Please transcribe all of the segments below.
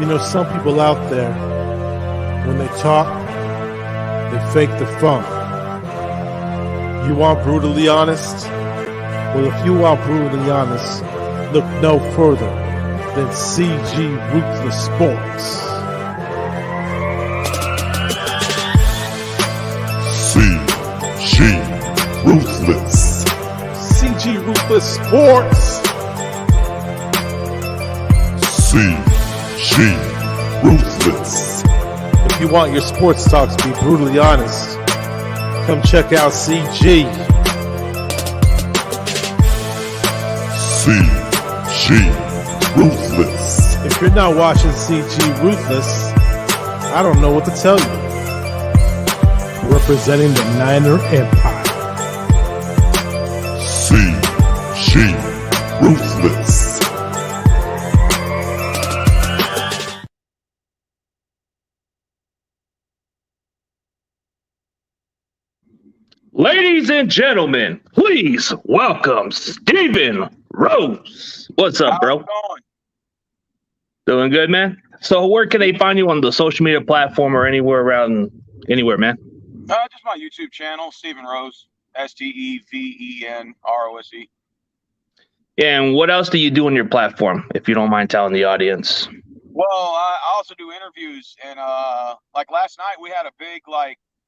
You know, some people out there, when they talk, they fake the funk. You want brutally honest? Well, if you want brutally honest, look no further than CG Ruthless Sports. CG Ruthless. CG Ruthless Sports. CG Ruthless. If you want your sports talks to be brutally honest, come check out CG. CG Ruthless. If you're not watching CG Ruthless, I don't know what to tell you. Representing the Niner Empire. CG Ruthless. Ladies and gentlemen, please welcome Steven Rose. What's up, bro? How's it going? Doing good, man? So where can they find you on the social media platform or anywhere, man? Just my YouTube channel, Steven Rose, StevenRose. And what else do you do on your platform, if you don't mind telling the audience? Well, I also do interviews, and like last night we had a big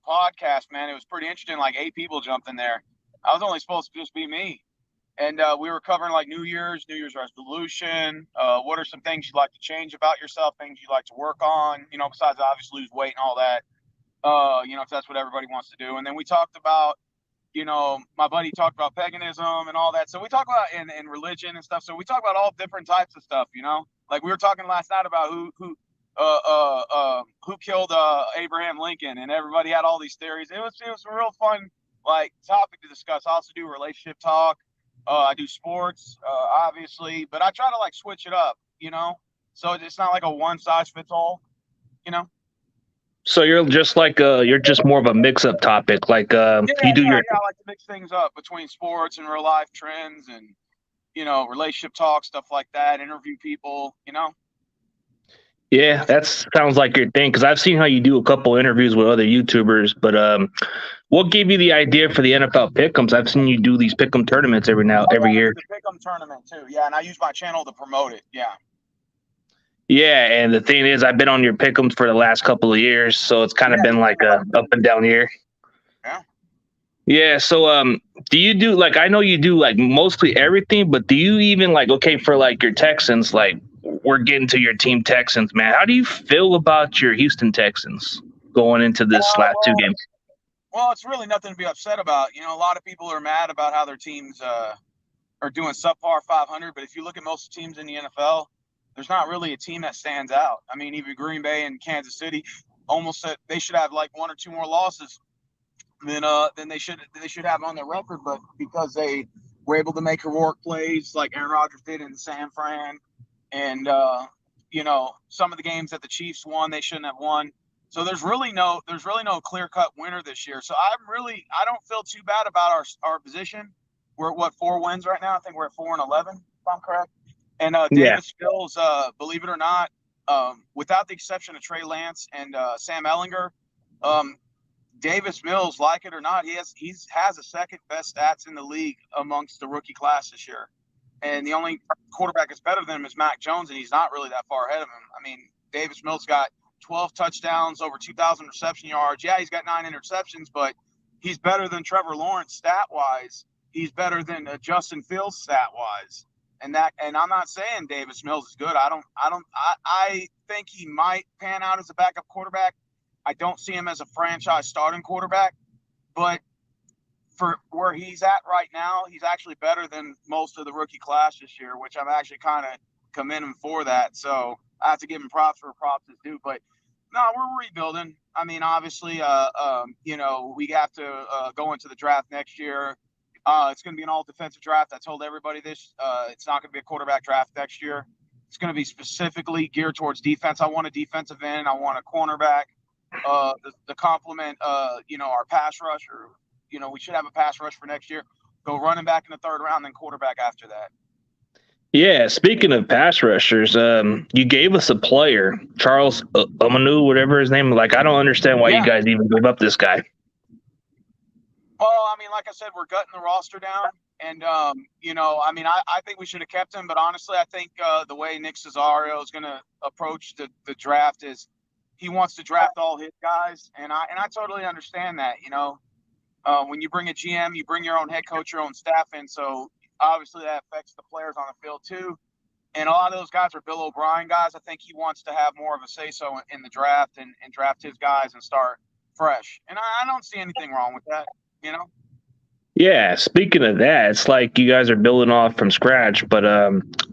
podcast, man. It was pretty interesting. Like 8 people jumped in there. I was only supposed to just be me, and we were covering like New Year's resolution. What are some things you'd like to change about yourself? Things you'd like to work on? You know, besides obviously lose weight and all that. You know, if that's what everybody wants to do. And then we talked about, you know, my buddy talked about paganism and all that. So we talk about and religion and stuff. So we talk about all different types of stuff. You know, like we were talking last night about who killed Abraham Lincoln, and everybody had all these theories. It was a real fun topic to discuss. I also do relationship talk. I do sports, obviously, but I try to switch it up, you know, so it's not like a one size fits all, you know. So you're just you're just more of a mix-up topic, I like to mix things up between sports and real life trends, and you know, relationship talk, stuff like that. Interview people, you know. Yeah, that sounds like your thing, because I've seen how you do a couple interviews with other YouTubers. But what gave you the idea for the NFL Pick'ems? I've seen you do these Pick'em tournaments every year. The Pick'em tournament too, yeah, and I use my channel to promote it, yeah. Yeah, and the thing is, I've been on your Pick'ems for the last couple of years, so it's kind of been like a up and down year. Yeah. Yeah, so do you do I know you do mostly everything, but do you even for your Texans, we're getting to your team Texans, man. How do you feel about your Houston Texans going into this last 2 games? Well, it's really nothing to be upset about. You know, a lot of people are mad about how their teams are doing subpar 500, but if you look at most teams in the NFL, there's not really a team that stands out. I mean, even Green Bay and Kansas City almost said they should have 1 or 2 more losses than they should have on their record, but because they were able to make heroic plays like Aaron Rodgers did in San Fran, and you know, some of the games that the Chiefs won, they shouldn't have won. So there's really no clear-cut winner this year. So I don't feel too bad about our position. We're at 4 wins right now. I think we're at 4-11, if I'm correct. And Davis Mills, believe it or not, without the exception of Trey Lance and Sam Ehlinger, Davis Mills, like it or not, he has the second best stats in the league amongst the rookie class this year. And the only quarterback that's better than him is Mac Jones, and he's not really that far ahead of him. I mean, Davis Mills got 12 touchdowns, over 2,000 reception yards. Yeah, he's got 9 interceptions, but he's better than Trevor Lawrence stat-wise. He's better than Justin Fields stat-wise. And I'm not saying Davis Mills is good. I think he might pan out as a backup quarterback. I don't see him as a franchise starting quarterback, but for where he's at right now, he's actually better than most of the rookie class this year, which I'm actually kind of commending him for that. So I have to give him props for props is due. But no, we're rebuilding. I mean, obviously, you know, we have to go into the draft next year. It's going to be an all-defensive draft. I told everybody this. It's not going to be a quarterback draft next year. It's going to be specifically geared towards defense. I want a defensive end. I want a cornerback. The complement, you know, our pass rush, or you know, we should have a pass rush for next year. Go running back in the 3rd round, then quarterback after that. Yeah, speaking of pass rushers, you gave us a player, Charles Omanu, whatever his name. Like, I don't understand why you Yeah. guys even gave up this guy. Well, I mean, like I said, we're gutting the roster down. And, I think we should have kept him. But honestly, I think the way Nick Cesario is going to approach the draft is he wants to draft all his guys. And I totally understand that. When you bring a GM, you bring your own head coach, your own staff in. So obviously that affects the players on the field too. And a lot of those guys are Bill O'Brien guys. I think he wants to have more of a say-so in the draft and draft his guys and start fresh. And I don't see anything wrong with that, you know? Yeah, speaking of that, it's like you guys are building off from scratch. But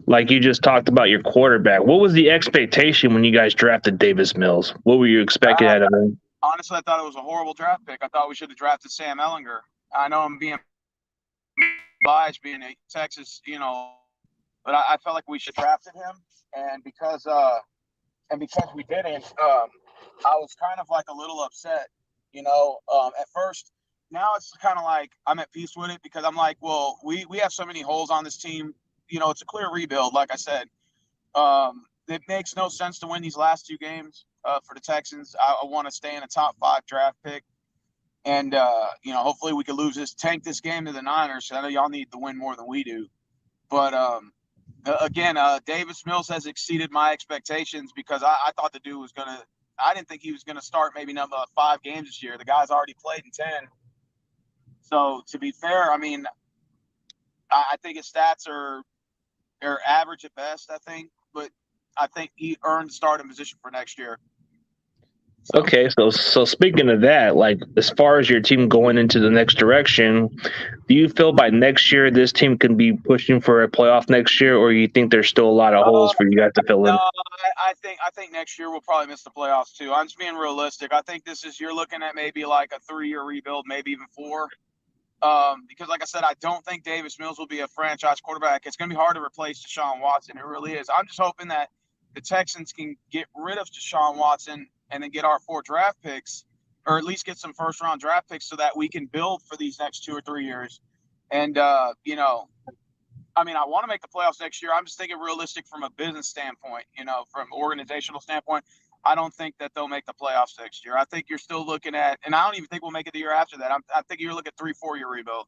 like you just talked about your quarterback, what was the expectation when you guys drafted Davis Mills? What were you expecting out of him? Honestly, I thought it was a horrible draft pick. I thought we should have drafted Sam Ellinger. I know I'm being biased being a Texas, but I felt like we should have drafted him. And because we didn't, I was kind of like a little upset, at first. Now it's kind of like I'm at peace with it because I'm like, well, we have so many holes on this team. It's a clear rebuild, like I said. It makes no sense to win these last two games for the Texans. I want to stay in a top 5 draft pick. And, hopefully we can tank this game to the Niners. I know y'all need to win more than we do. But, again, Davis Mills has exceeded my expectations because I thought the dude was going to – I didn't think he was going to start maybe number 5 games this year. The guy's already played in 10. So, to be fair, I mean, I think his stats are average at best, I think. But I think he earned the starting position for next year. So. Okay, so speaking of that, like as far as your team going into the next direction, do you feel by next year this team can be pushing for a playoff next year, or you think there's still a lot of holes for you guys to fill in? No, I think next year we'll probably miss the playoffs too. I'm just being realistic. I think you're looking at maybe like a 3-year rebuild, maybe even 4. Because like I said, I don't think Davis Mills will be a franchise quarterback. It's going to be hard to replace Deshaun Watson. It really is. I'm just hoping that the Texans can get rid of Deshaun Watson and then get our 4 draft picks, or at least get some first-round draft picks so that we can build for these next 2 or 3 years. And, I want to make the playoffs next year. I'm just thinking realistic from a business standpoint, from an organizational standpoint. I don't think that they'll make the playoffs next year. I think you're still looking at, and I don't even think we'll make it the year after that. I think you're looking at 3-4 year rebuild.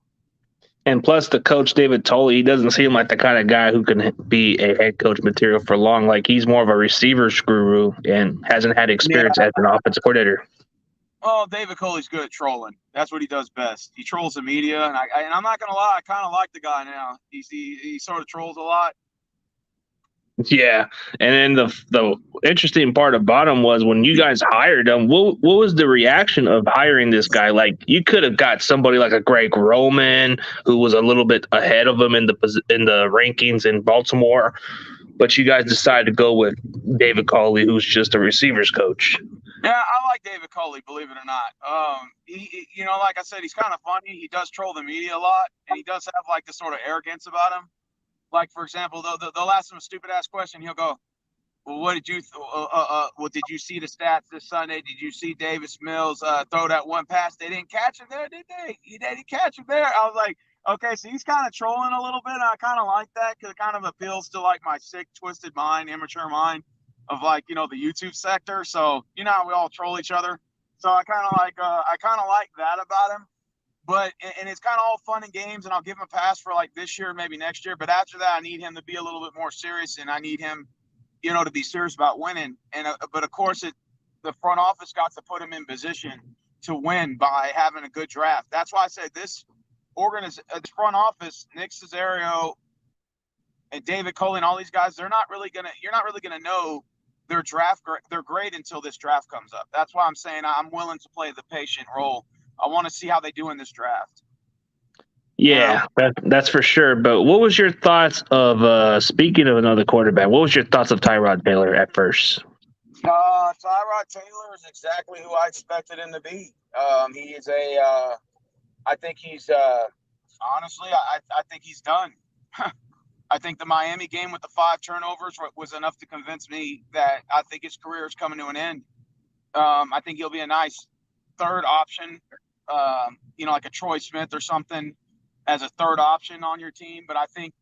And plus, the coach David Tolley, he doesn't seem like the kind of guy who can be a head coach material for long. Like he's more of a receiver's guru and hasn't had experience as an offensive coordinator. Oh, David Coley's good at trolling. That's what he does best. He trolls the media, and I'm not gonna lie, I kind of like the guy now. He sort of trolls a lot. Yeah, and then the interesting part about him was when you guys hired him. What was the reaction of hiring this guy? Like you could have got somebody like a Greg Roman who was a little bit ahead of him in the rankings in Baltimore, but you guys decided to go with David Culley, who's just a receivers coach. Yeah, I like David Culley, believe it or not. He like I said, he's kind of funny. He does troll the media a lot, and he does have like this sort of arrogance about him. Like, for example, they'll ask him a stupid-ass question. He'll go, well, what did you did you see the stats this Sunday? Did you see Davis Mills throw that one pass? They didn't catch him there, did they? They didn't catch him there. I was like, okay, so he's kind of trolling a little bit. I kind of like that because it kind of appeals to, like, my sick, twisted mind, immature mind of, like, the YouTube sector. So, how we all troll each other. So I kind of like that about him. But and it's kind of all fun and games, and I'll give him a pass for like this year, maybe next year. But after that, I need him to be a little bit more serious, and I need him, to be serious about winning. And but of course, the front office got to put him in position to win by having a good draft. That's why I said this front office, Nick Cesario and David Culley and all these guys, you're not really gonna know their grade until this draft comes up. That's why I'm saying I'm willing to play the patient role. I want to see how they do in this draft. Yeah, that's for sure. But what was your thoughts of, speaking of another quarterback, what was your thoughts of Tyrod Taylor at first? Tyrod Taylor is exactly who I expected him to be. He is I think he's, honestly, I think he's done. I think the Miami game with the 5 turnovers was enough to convince me that I think his career is coming to an end. I think he'll be a nice third option, like a Troy Smith or something as a third option on your team. But I think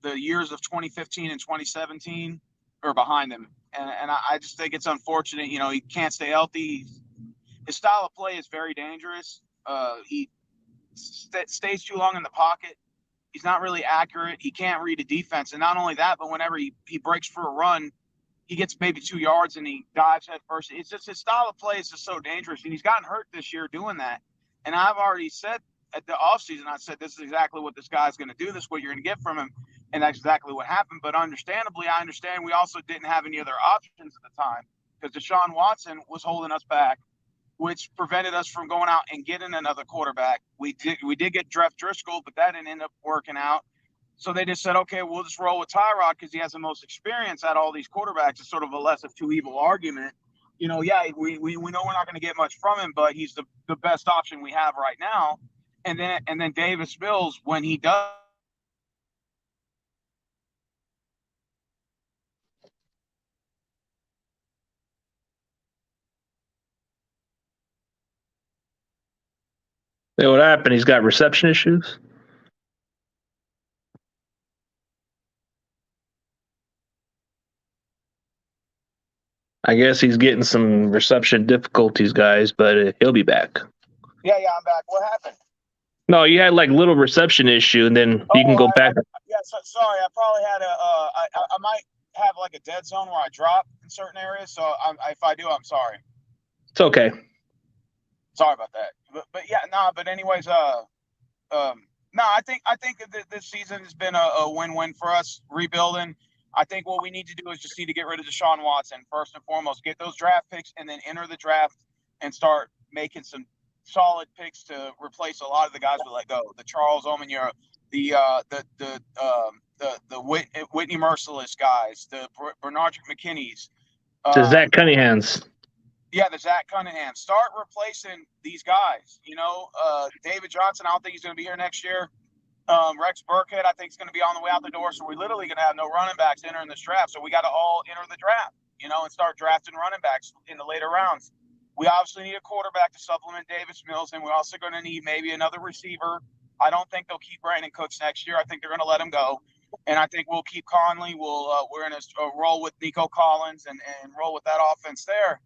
the years of 2015 and 2017 are behind him. And I just think it's unfortunate. You know, he can't stay healthy. His style of play is very dangerous. He stays too long in the pocket. He's not really accurate. He can't read a defense. And not only that, but whenever he breaks for a run, he gets maybe 2 yards and he dives head first. It's just his style of play is just so dangerous. And he's gotten hurt this year doing that. And I've already said at the offseason, I said, this is exactly what this guy's going to do. This is what you're going to get from him. And that's exactly what happened. But understandably, I understand we also didn't have any other options at the time because Deshaun Watson was holding us back, which prevented us from going out and getting another quarterback. We did get Jeff Driscoll, but that didn't end up working out. So they just said, okay, we'll just roll with Tyrod because he has the most experience at all these quarterbacks. It's sort of a less of two evil argument. You know, yeah, we know we're not going to get much from him, but he's the best option we have right now. And then Davis Mills, when he does. Hey, what happened? He's got reception issues. I guess he's getting some reception difficulties, guys, but he'll be back. Yeah, I'm back. What happened? No, you had like little reception issue, and then you can go back. Sorry, I probably had I might have like a dead zone where I drop in certain areas. So if I do, I'm sorry. It's okay. Sorry about that. But yeah, but anyways, I think that this season has been a win-win for us rebuilding. I think what we need to do is just need to get rid of Deshaun Watson first and foremost, get those draft picks, and then enter the draft and start making some solid picks to replace a lot of the guys we let go. The Charles Omenier, the Whitney Merciless guys, the Bernard McKinney's, The Zach Cunningham's. Yeah, the Zach Cunningham. Start replacing these guys. You know, David Johnson, I don't think he's going to be here next year. Rex Burkhead, I think, is going to be on the way out the door. So we're literally going to have no running backs entering this draft. So we got to all enter the draft, you know, and start drafting running backs in the later rounds. We obviously need a quarterback to supplement Davis Mills, and we're also going to need maybe another receiver. I don't think they'll keep Brandon Cooks next year. I think they're going to let him go. And I think we'll keep Conley. We're in a roll with Nico Collins and roll with that offense there.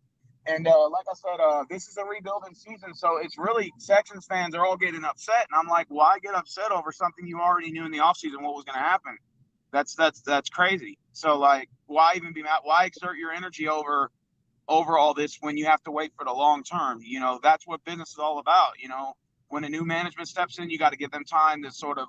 And like I said, this is a rebuilding season, so it's really Texans fans are all getting upset, and I'm like, why get upset over something you already knew in the offseason what was going to happen? That's crazy. So like, why even be mad? Why exert your energy over all this when you have to wait for the long term? You know, that's what business is all about. You know, when a new management steps in, you got to give them time to sort of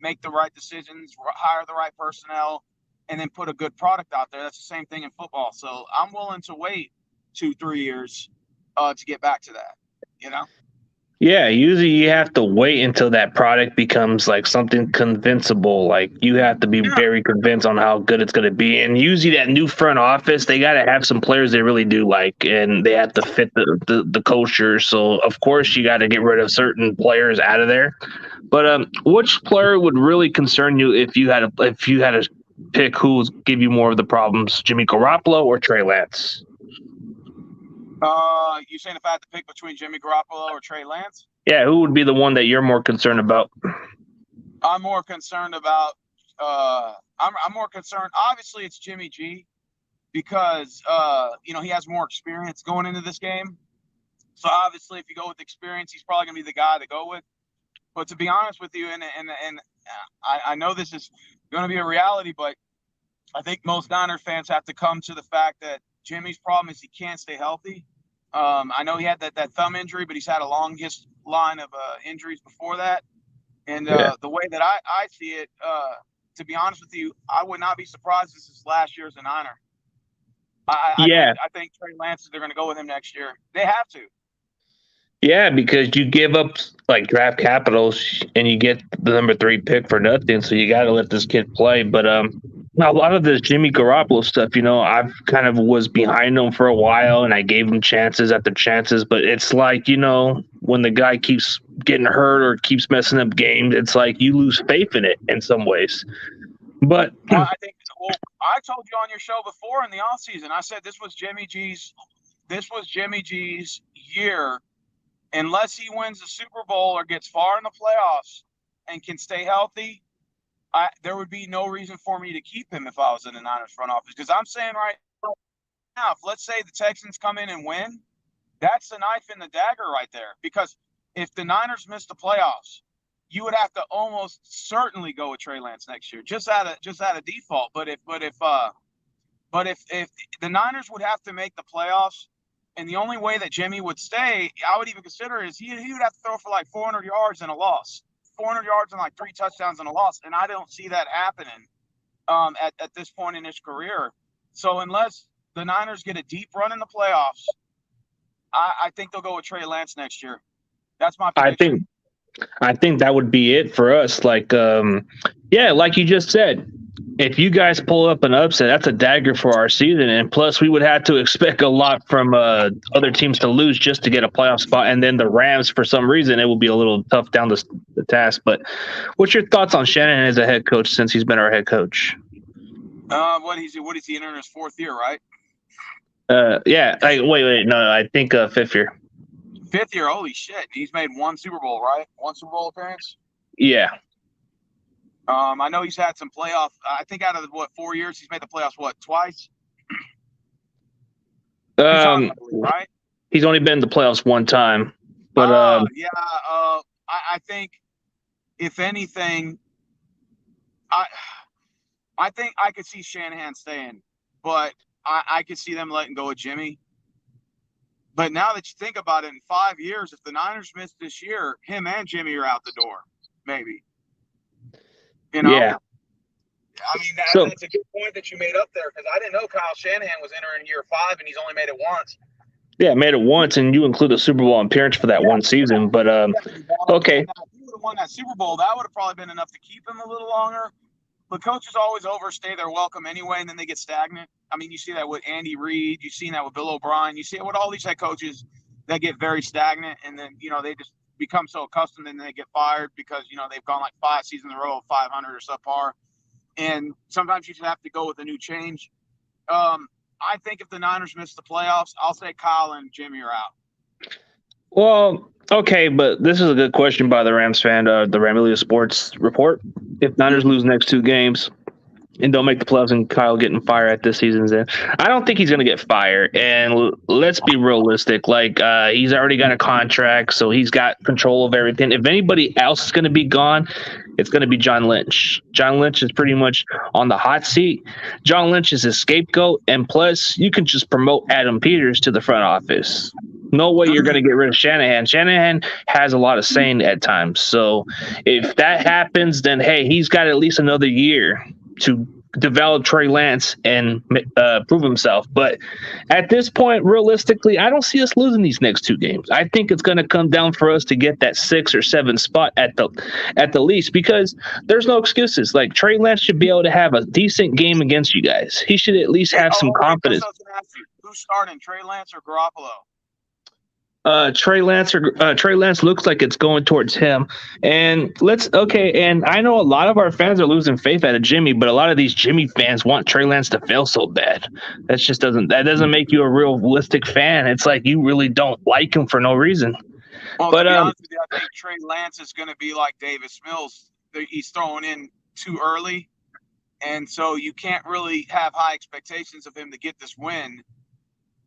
make the right decisions, hire the right personnel, and then put a good product out there. That's the same thing in football. So I'm willing to wait 2-3 years to get back to that, you know? Yeah, usually you have to wait until that product becomes like something convincible. Like you have to be very convinced on how good it's going to be. And usually that new front office, they got to have some players they really do like, and they have to fit the culture. So of course you got to get rid of certain players out of there. But which player would really concern you if you had to pick who would give you more of the problems, Jimmy Garoppolo or Trey Lance? You saying if I had to pick between Jimmy Garoppolo or Trey Lance? Yeah, who would be the one that you're more concerned about? I'm more concerned about. I'm more concerned. Obviously, it's Jimmy G, because you know, he has more experience going into this game. So obviously, if you go with experience, he's probably gonna be the guy to go with. But to be honest with you, and I know this is going to be a reality, but I think most Niner fans have to come to the fact that Jimmy's problem is he can't stay healthy. I know he had that thumb injury, but he's had a longest line of injuries before that. And the way that I see it, to be honest with you, I would not be surprised if this is last year as a Niner. I think Trey Lance, they're going to go with him next year. They have to. Yeah, because you give up like draft capitals and you get the number 3 pick for nothing, so you got to let this kid play. But a lot of this Jimmy Garoppolo stuff, you know, I've kind of was behind him for a while, and I gave him chances after chances. But it's like, you know, when the guy keeps getting hurt or keeps messing up games, it's like you lose faith in it in some ways. But I think, well, I told you on your show before in the offseason, I said this was Jimmy G's year. Unless he wins the Super Bowl or gets far in the playoffs and can stay healthy, there would be no reason for me to keep him if I was in the Niners front office. Because I'm saying right now, if let's say the Texans come in and win, that's the knife in the dagger right there. Because if the Niners miss the playoffs, you would have to almost certainly go with Trey Lance next year, just out of default. But if the Niners would have to make the playoffs, and the only way that Jimmy would stay, I would even consider, is he would have to throw for like 400 yards and a loss, 400 yards and like 3 touchdowns and a loss, and I don't see that happening at this point in his career. So unless the Niners get a deep run in the playoffs, I think they'll go with Trey Lance next year. That's my prediction. I think that would be it for us. Like, like you just said, if you guys pull up an upset, that's a dagger for our season. And plus, we would have to expect a lot from other teams to lose just to get a playoff spot. And then the Rams, for some reason, it will be a little tough down the task. But what's your thoughts on Shanahan as a head coach since he's been our head coach? What is he entering his 4th year, right? Wait. No, I think 5th year. 5th year, holy shit. He's made 1 Super Bowl, right? 1 Super Bowl appearance? Yeah. I know he's had some playoff. I think out of 4 years, he's made the playoffs twice. Right? He's only been in the playoffs 1 time. But I think if anything, I think I could see Shanahan staying, but I could see them letting go of Jimmy. But now that you think about it, in 5 years, if the Niners miss this year, him and Jimmy are out the door, maybe. You know? Yeah. I mean, that's a good point that you made up there, because I didn't know Kyle Shanahan was entering year 5, and he's only made it once. Yeah, made it once, and you include the Super Bowl appearance for that one season. But okay. If he would have won that Super Bowl, that would have probably been enough to keep him a little longer. But coaches always overstay their welcome anyway, and then they get stagnant. I mean, you see that with Andy Reid. You've seen that with Bill O'Brien. You see it with all these head coaches that get very stagnant, and then, they just become so accustomed and they get fired because, they've gone like 5 seasons in a row of 500 or subpar. And sometimes you just have to go with a new change. I think if the Niners miss the playoffs, I'll say Kyle and Jimmy are out. Well, okay, but this is a good question by the Rams fan, the Ramelia Sports Report. If Niners lose the next 2 games and don't make the playoffs and Kyle getting fired at this season's end, I don't think he's going to get fired. And let's be realistic. Like, he's already got a contract, so he's got control of everything. If anybody else is going to be gone, it's going to be John Lynch. John Lynch is pretty much on the hot seat. John Lynch is his scapegoat, and plus, you can just promote Adam Peters to the front office. No way you're going to get rid of Shanahan. Shanahan has a lot of saying at times. So if that happens, then, hey, he's got at least another year to develop Trey Lance and prove himself. But at this point, realistically, I don't see us losing these next 2 games. I think it's going to come down for us to get that 6 or 7 spot at the least, because there's no excuses. Like, Trey Lance should be able to have a decent game against you guys. He should at least have some confidence. Who's starting, Trey Lance or Garoppolo? Trey Lance looks like it's going towards him. And and I know a lot of our fans are losing faith out of Jimmy, but a lot of these Jimmy fans want Trey Lance to fail so bad. That doesn't make you a realistic fan. It's like you really don't like him for no reason. Well, to be honest with you, I think Trey Lance is going to be like Davis Mills. He's throwing in too early, and so you can't really have high expectations of him to get this win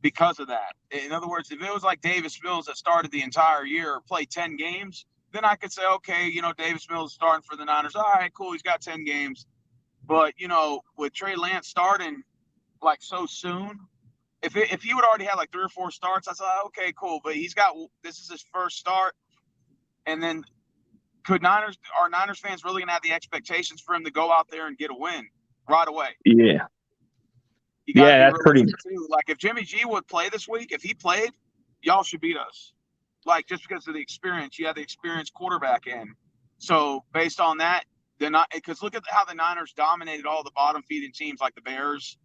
because of that. In other words, if it was like Davis Mills that started the entire year, played 10 games, then I could say, okay, Davis Mills is starting for the Niners. All right, cool, he's got 10 games. But, with Trey Lance starting like so soon, if he would already had like 3 or 4 starts, I thought, okay, cool. But this is his first start. And then are Niners fans really going to have the expectations for him to go out there and get a win right away? Yeah. That's pretty too. Like, if Jimmy G would play this week, if he played, y'all should beat us. Like, just because of the experience, you have the experienced quarterback in. So based on that, they're not, because look at how the Niners dominated all the bottom feeding teams like the Bears.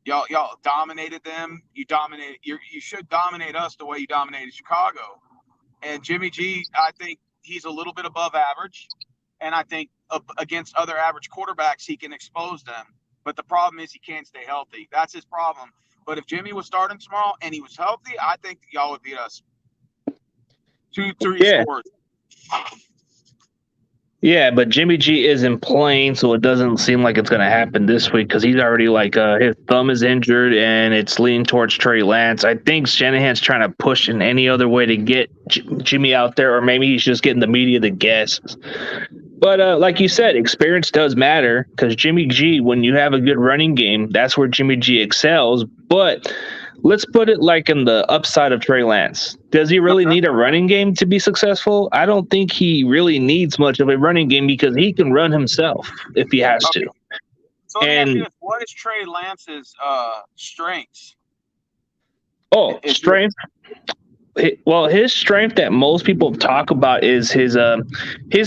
Y'all dominated them. You should dominate us the way you dominated Chicago. And Jimmy G, I think he's a little bit above average, and I think against other average quarterbacks he can expose them. But the problem is he can't stay healthy. That's his problem. But if Jimmy was starting tomorrow and he was healthy, I think y'all would beat us. 2-3 scores. Yeah, but Jimmy G isn't playing, so it doesn't seem like it's going to happen this week because he's already like his thumb is injured and it's leaning towards Trey Lance. I think Shanahan's trying to push in any other way to get Jimmy out there, or maybe he's just getting the media to guess. But like you said, experience does matter because Jimmy G, when you have a good running game, that's where Jimmy G excels. But let's put it like in the upside of Trey Lance. Does he really need a running game to be successful? I don't think he really needs much of a running game because he can run himself if he has to. Okay. So let me ask you And this: what is Trey Lance's strengths? strength. Well, his strength that most people talk about is his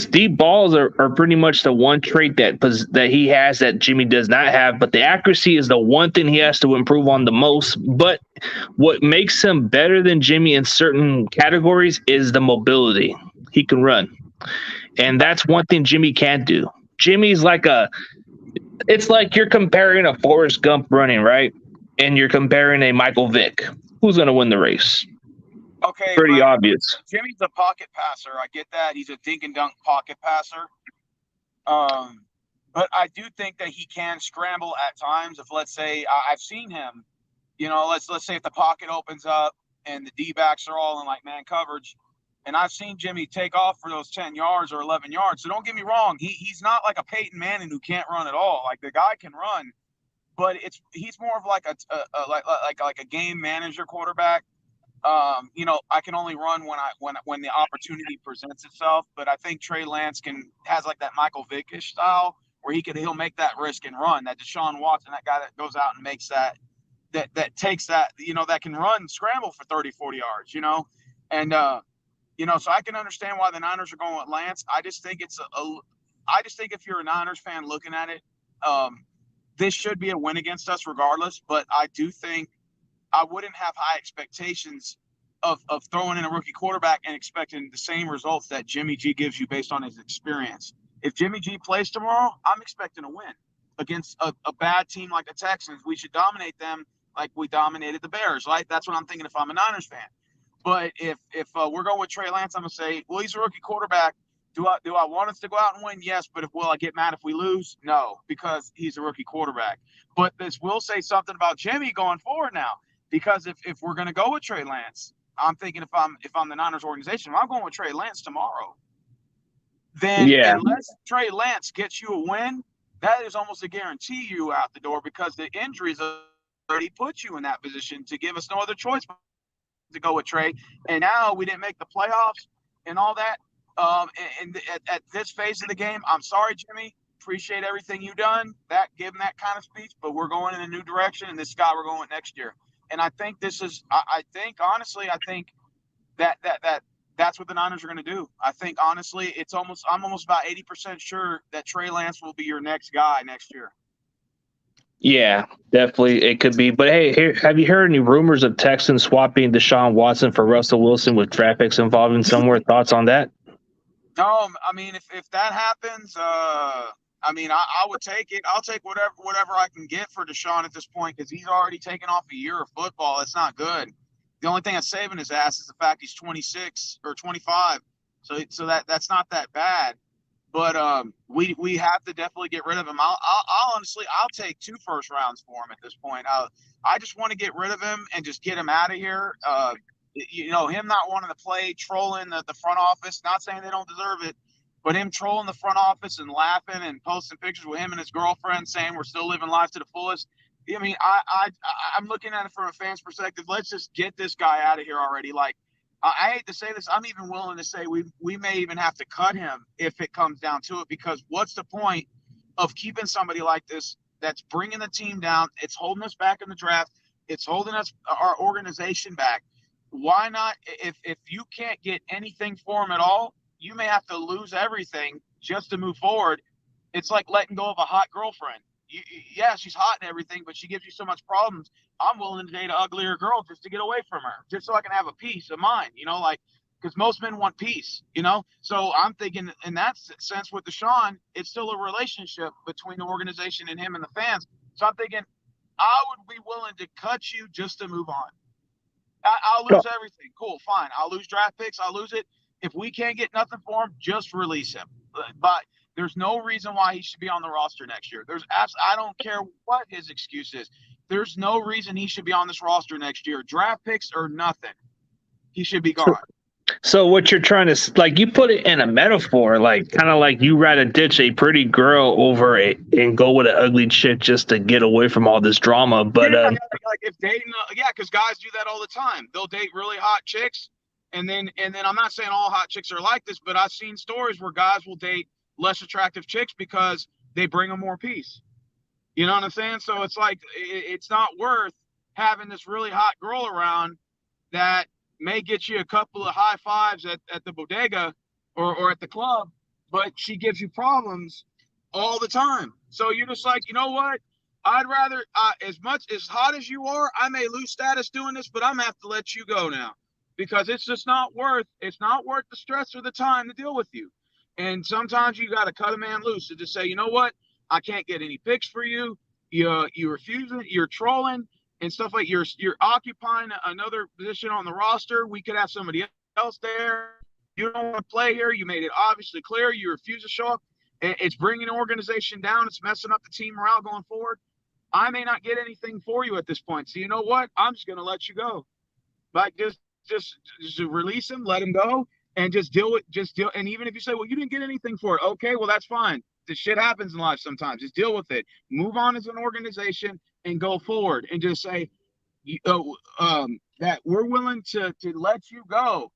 deep balls are pretty much the one trait that he has that Jimmy does not have. But the accuracy is the one thing he has to improve on the most. But what makes him better than Jimmy in certain categories is the mobility. He can run, and that's one thing Jimmy can't do. Jimmy's like it's like you're comparing a Forrest Gump running, right? And you're comparing a Michael Vick. Who's going to win the race? Okay, Pretty but obvious. Jimmy's a pocket passer. I get that. He's a dink and dunk pocket passer. But I do think that he can scramble at times. If let's say I've seen him, let's say if the pocket opens up and the D-backs are all in like man coverage, and I've seen Jimmy take off for those 10 yards or 11 yards. So don't get me wrong. He's not like a Peyton Manning who can't run at all. Like the guy can run, but he's more of like a game manager quarterback. I can only run when the opportunity presents itself. But I think Trey Lance has like that Michael Vick-ish style where he'll make that risk and run. That Deshaun Watson, that guy that goes out and makes that takes that, that can run, scramble for 30, 40 yards, and so I can understand why the Niners are going with Lance. I just think I just think if you're a Niners fan looking at it, this should be a win against us regardless. But I do think I wouldn't have high expectations of throwing in a rookie quarterback and expecting the same results that Jimmy G gives you based on his experience. If Jimmy G plays tomorrow, I'm expecting a win against a bad team like the Texans. We should dominate them like we dominated the Bears, right? That's what I'm thinking if I'm a Niners fan. But if we're going with Trey Lance, I'm going to say, well, he's a rookie quarterback. Do I want us to go out and win? Yes. But will I get mad if we lose? No, because he's a rookie quarterback. But this will say something about Jimmy going forward now. Because if we're going to go with Trey Lance, I'm thinking if I'm the Niners organization, if I'm going with Trey Lance tomorrow, then unless Trey Lance gets you a win, that is almost a guarantee you out the door because the injuries already put you in that position to give us no other choice to go with Trey. And now we didn't make the playoffs and all that. And at this phase of the game, I'm sorry, Jimmy. Appreciate everything you've done. Give him that kind of speech, but we're going in a new direction, and this guy we're going with next year. And I think honestly, that's what the Niners are going to do. I think honestly, I'm almost about 80% sure that Trey Lance will be your next guy next year. Yeah, definitely it could be. But hey, have you heard any rumors of Texans swapping Deshaun Watson for Russell Wilson with draft picks involved in somewhere? Thoughts on that? No, I mean if that happens, I would take it. I'll take whatever I can get for Deshaun at this point because he's already taken off a year of football. It's not good. The only thing that's saving his ass is the fact he's 26 or 25. So that's not that bad. But we have to definitely get rid of him. I'll honestly take 2 first rounds for him at this point. I just want to get rid of him and just get him out of here. Him not wanting to play, trolling the front office. Not saying they don't deserve it. But him trolling the front office and laughing and posting pictures with him and his girlfriend saying we're still living life to the fullest. I mean, I'm looking at it from a fan's perspective. Let's just get this guy out of here already. Like, I hate to say this. I'm even willing to say we may even have to cut him if it comes down to it, because what's the point of keeping somebody like this that's bringing the team down? It's holding us back in the draft. It's holding our organization back. Why not? If you can't get anything for him at all, you may have to lose everything just to move forward. It's like letting go of a hot girlfriend. Yeah, she's hot and everything, but she gives you so much problems. I'm willing to date an uglier girl just to get away from her, just so I can have a peace of mind, because most men want peace, So I'm thinking in that sense with Deshaun, it's still a relationship between the organization and him and the fans. So I'm thinking I would be willing to cut you just to move on. I'll lose everything. Cool, fine. I'll lose draft picks. I'll lose it. If we can't get nothing for him, just release him. but there's no reason why he should be on the roster next year. I don't care what his excuse is. There's no reason he should be on this roster next year. Draft picks or nothing. He should be gone. So what you're trying to, like, you put it in a metaphor, like kind of like you rather ditch a pretty girl over it and go with an ugly chick just to get away from all this drama. But like if dating, because guys do that all the time. They'll date really hot chicks, and then I'm not saying all hot chicks are like this, but I've seen stories where guys will date less attractive chicks because they bring them more peace. You know what I'm saying? So it's like it's not worth having this really hot girl around that may get you a couple of high fives at the bodega or at the club, but she gives you problems all the time. So you're just like, you know what? I'd rather, as hot as you are, I may lose status doing this, but I'm gonna have to let you go now because it's just not worth the stress or the time to deal with you. And sometimes you got to cut a man loose to just say, you know what? I can't get any pics for you. You refuse it. You're trolling and stuff like you're occupying another position on the roster. We could have somebody else there. You don't want to play here. You made it obviously clear. You refuse to show up. It's bringing the organization down. It's messing up the team morale going forward. I may not get anything for you at this point. So you know what? I'm just going to let you go. Like just release him, let him go, and just deal. And even if you say, well, you didn't get anything for it. Okay, well, that's fine. The shit happens in life sometimes. Just deal with it. Move on as an organization and go forward and just say that we're willing to let you go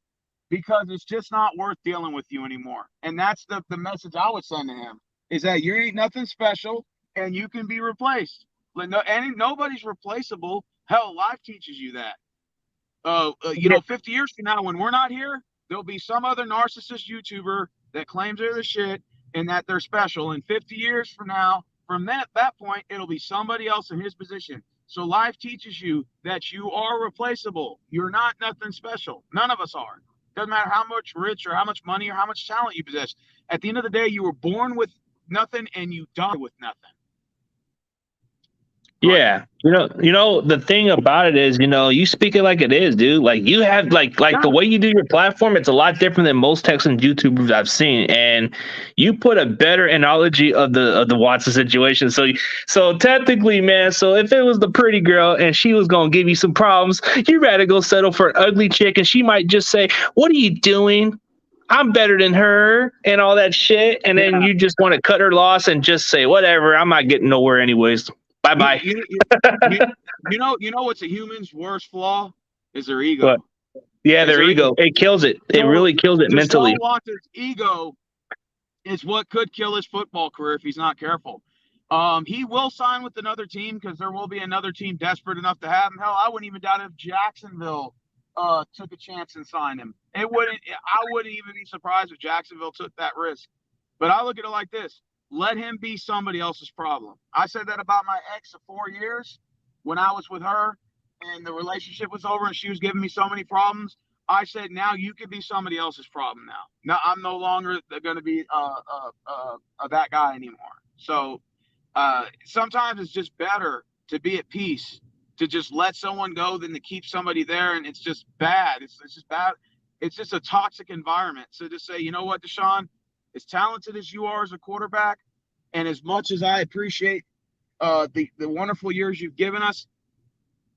because it's just not worth dealing with you anymore. And that's the message I would send to him is that you ain't nothing special and you can be replaced. And nobody's replaceable. Hell, life teaches you that. 50 years from now, when we're not here, there'll be some other narcissist YouTuber that claims they're the shit and that they're special. And 50 years from now, from that point, it'll be somebody else in his position. So life teaches you that you are replaceable. You're not nothing special. None of us are. Doesn't matter how much rich or how much money or how much talent you possess. At the end of the day, you were born with nothing and you die with nothing. yeah, you know, the thing about it is, you speak it like it is, dude. Like you have like the way you do your platform, it's a lot different than most Texan YouTubers I've seen. And you put a better analogy of the Watson situation. So technically, man, so if it was the pretty girl and she was gonna give you some problems, you'd rather go settle for an ugly chick and she might just say, "What are you doing? I'm better than her," and all that shit. And then you just want to cut her loss and just say, "Whatever, I'm not getting nowhere anyways. Bye-bye." You know what's a human's worst flaw is their ego. What? Yeah, their ego. It kills it. It really kills it mentally. Deshaun Watson's ego is what could kill his football career if he's not careful. He will sign with another team because there will be another team desperate enough to have him. Hell, I wouldn't even doubt if Jacksonville took a chance and signed him. I wouldn't even be surprised if Jacksonville took that risk. But I look at it like this. Let him be somebody else's problem. I said that about my ex of 4 years when I was with her and the relationship was over and she was giving me so many problems. I said, now you could be somebody else's problem now. Now I'm no longer going to be that guy anymore. So sometimes it's just better to be at peace, to just let someone go than to keep somebody there. And it's just bad. It's just bad. It's just a toxic environment. So just say, you know what, Deshaun, as talented as you are as a quarterback, and as much as I appreciate the wonderful years you've given us,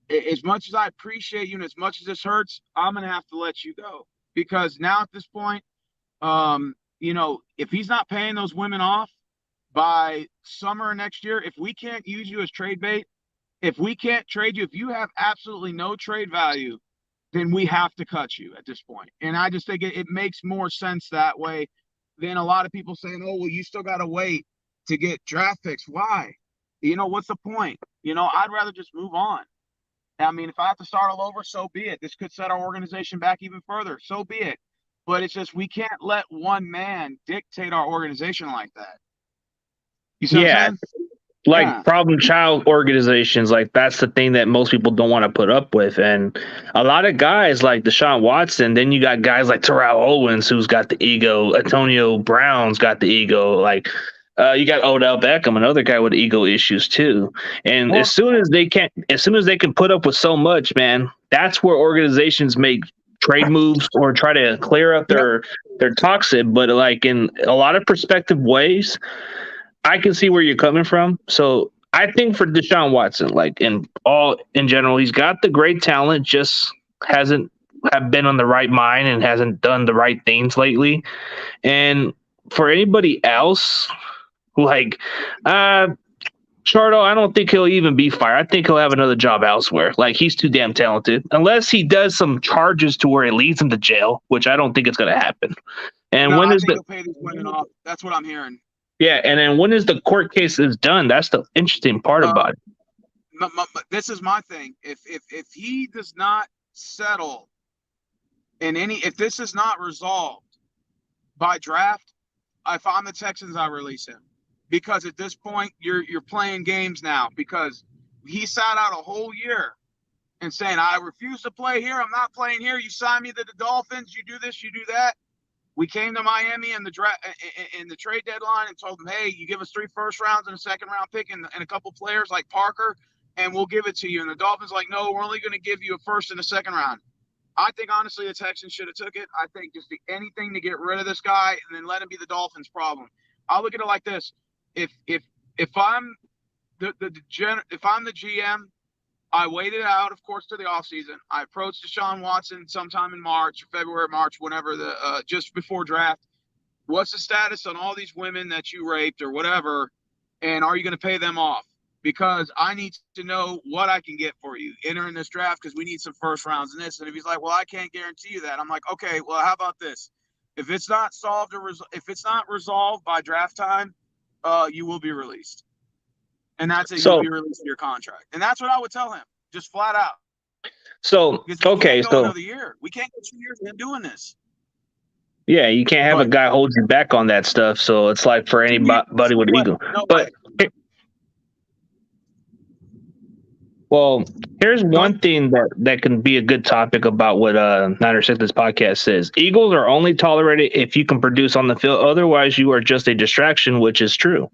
as much as I appreciate you and as much as this hurts, I'm going to have to let you go. Because now at this point, if he's not paying those women off by summer next year, if we can't use you as trade bait, if we can't trade you, if you have absolutely no trade value, then we have to cut you at this point. And I just think it makes more sense that way than a lot of people saying, oh, well, you still got to wait to get draft picks. Why? What's the point? I'd rather just move on. I mean, if I have to start all over, so be it. This could set our organization back even further. So be it. But it's just we can't let one man dictate our organization like that. You see what I'm saying? Problem child organizations, like that's the thing that most people don't want to put up with. And a lot of guys like Deshaun Watson, then you got guys like Terrell Owens, who's got the ego. Antonio Brown's got the ego. Like you got Odell Beckham, another guy with ego issues too. And as soon as they can put up with so much, man, that's where organizations make trade moves or try to clear up their toxic. But like in a lot of perspective ways, I can see where you're coming from. So I think for Deshaun Watson, like in general, he's got the great talent, just hasn't have been on the right mind and hasn't done the right things lately. And for anybody else, like Chardo, I don't think he'll even be fired. I think he'll have another job elsewhere. Like, he's too damn talented. Unless he does some charges to where it leads him to jail, which I don't think it's going to happen. And No, when I is think the he'll pay these women off. That's what I'm hearing. yeah? And then when is the court case is done? That's the interesting part about it. But this is my thing. If he does not settle if this is not resolved by draft, if I'm the Texans, I release him. Because at this point, you're playing games now. Because he sat out a whole year and saying, I refuse to play here. I'm not playing here. You sign me to the Dolphins. You do this, you do that. We came to Miami in the trade deadline and told them, hey, you give us 3 first rounds and a second round pick and a couple players like Parker, and we'll give it to you. And the Dolphins like, no, we're only going to give you a first and a second round. I think, honestly, the Texans should have took it. I think just anything to get rid of this guy and then let him be the Dolphins' problem. I'll look at it like this. If I'm if I'm the GM, I waited out, of course, to the offseason. I approached Deshaun Watson sometime in February, March, whenever just before draft. What's the status on all these women that you raped or whatever, and are you going to pay them off? Because I need to know what I can get for you entering this draft because we need some first rounds in this. And if he's like, well, I can't guarantee you that, I'm like, okay, well, how about this? If it's not solved if it's not resolved by draft time, you will be released. And that's it. You'll be released from your contract. And that's what I would tell him, just flat out. So, okay. So another year. We can't go 2 years of him doing this. Yeah, you can't have a guy hold you back on that stuff. So it's like for anybody with ego. But well, here's one thing that can be a good topic about what Niner Sixers podcast says. Eagles are only tolerated if you can produce on the field. Otherwise, you are just a distraction, which is true.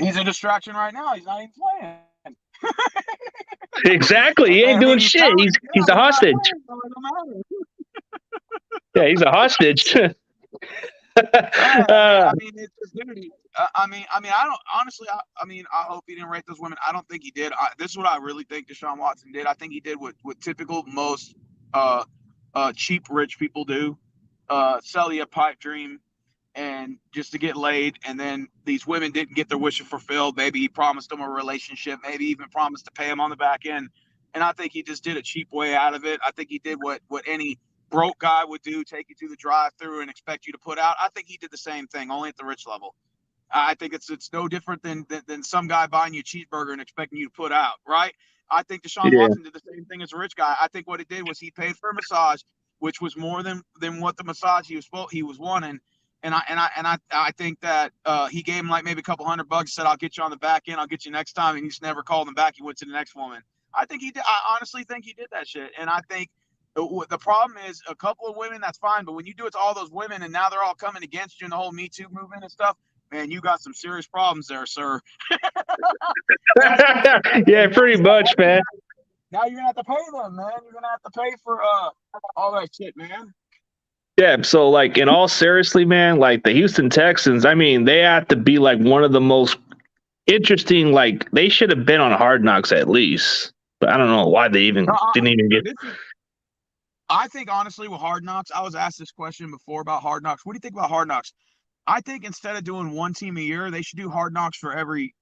He's a distraction right now. He's not even playing. Exactly. He ain't doing shit. He's a hostage. Yeah, he's a hostage. I mean, it's just duty. I mean, I don't honestly. I hope he didn't rate those women. I don't think he did. This is what I really think Deshaun Watson did. I think he did what typical most cheap rich people do: sell you a pipe dream, and just to get laid. And then these women didn't get their wishes fulfilled. Maybe he promised them a relationship. Maybe even promised to pay them on the back end. And I think he just did a cheap way out of it. I think he did what any broke guy would do, take you to the drive-through and expect you to put out. I think he did the same thing, only at the rich level. I think it's no different than some guy buying you a cheeseburger and expecting you to put out, right? I think Deshaun Watson did the same thing as a rich guy. I think what it did was he paid for a massage, which was more than what the massage he was wanting. And I think that he gave him like maybe a couple $100, said, I'll get you on the back end, I'll get you next time, and he just never called him back. He went to the next woman. I think he did. I honestly think he did that shit. And I think the problem is a couple of women, that's fine. But when you do it to all those women and now they're all coming against you in the whole Me Too movement and stuff, man, you got some serious problems there, sir. Yeah, pretty much, man. Now you're going to have to pay them, man. You're going to have to pay for all that shit, man. Yeah, so like in all seriously, man, like the Houston Texans, I mean, they have to be like one of the most interesting, like they should have been on Hard Knocks at least. But I don't know why they didn't even get. I think honestly with Hard Knocks, I was asked this question before about Hard Knocks. What do you think about Hard Knocks? I think instead of doing one team a year, they should do Hard Knocks for every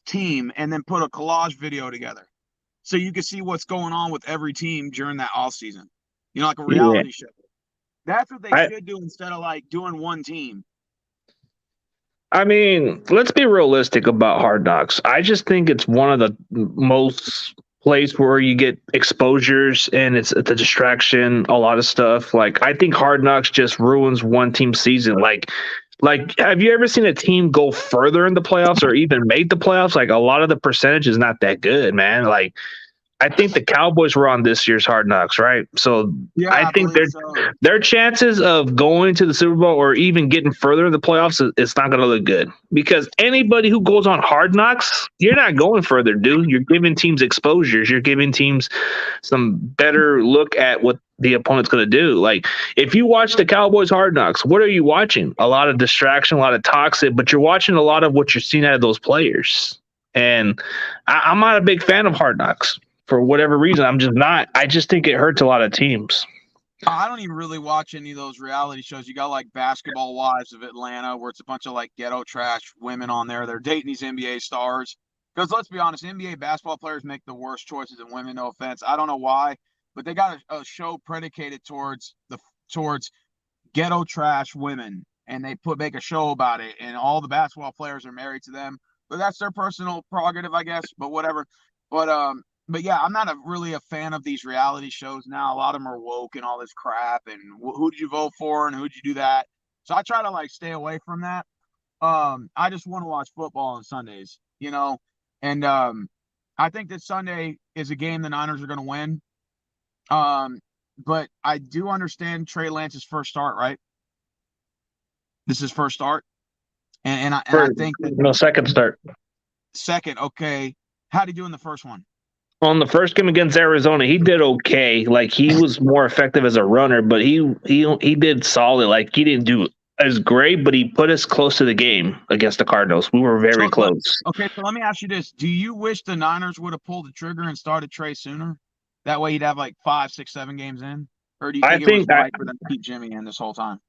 team and then put a collage video together. So you can see what's going on with every team during that off season. You know, like a reality show. That's what they should do instead of like doing one team. I mean, let's be realistic about Hard Knocks. I just think it's one of the most place where you get exposures and it's a distraction, a lot of stuff. Like, I think Hard Knocks just ruins one team season. Like, have you ever seen a team go further in the playoffs or even make the playoffs? Like, a lot of the percentage is not that good, man. Like, I think the Cowboys were on this year's Hard Knocks, right? So Yeah, I I think believe so. their chances of going to the Super Bowl or even getting further in the playoffs, it's not going to look good because anybody who goes on Hard Knocks, you're not going further, dude. You're giving teams exposures. You're giving teams some better look at what the opponent's going to do. Like if you watch the Cowboys Hard Knocks, what are you watching? A lot of distraction, a lot of toxic, but you're watching a lot of what you're seeing out of those players. And I'm not a big fan of Hard Knocks for whatever reason. I'm just not. I just think it hurts a lot of teams. I don't even really watch any of those reality shows. You got like Basketball Wives of Atlanta, where it's a bunch of like ghetto trash women on there. They're dating these NBA stars. Because let's be honest, NBA basketball players make the worst choices in women. No offense, I don't know why, but they got a show predicated towards ghetto trash women, and they make a show about it, and all the basketball players are married to them. But that's their personal prerogative, I guess. But whatever. But yeah, I'm not really a fan of these reality shows now. A lot of them are woke and all this crap. And who did you vote for and who did you do that? So I try to like stay away from that. I just want to watch football on Sundays, And I think that Sunday is a game the Niners are going to win. But I do understand Trey Lance's first start, right? This is first start, and I think that no second start. Second, okay. How'd he do in the first one? On the first game against Arizona, he did okay. Like he was more effective as a runner, but he did solid. Like he didn't do as great, but he put us close to the game against the Cardinals. We were very close. Okay, so let me ask you this: do you wish the Niners would have pulled the trigger and started Trey sooner? That way, he'd have like 5, 6, 7 games in, or do you think it was right for them to keep Jimmy in this whole time?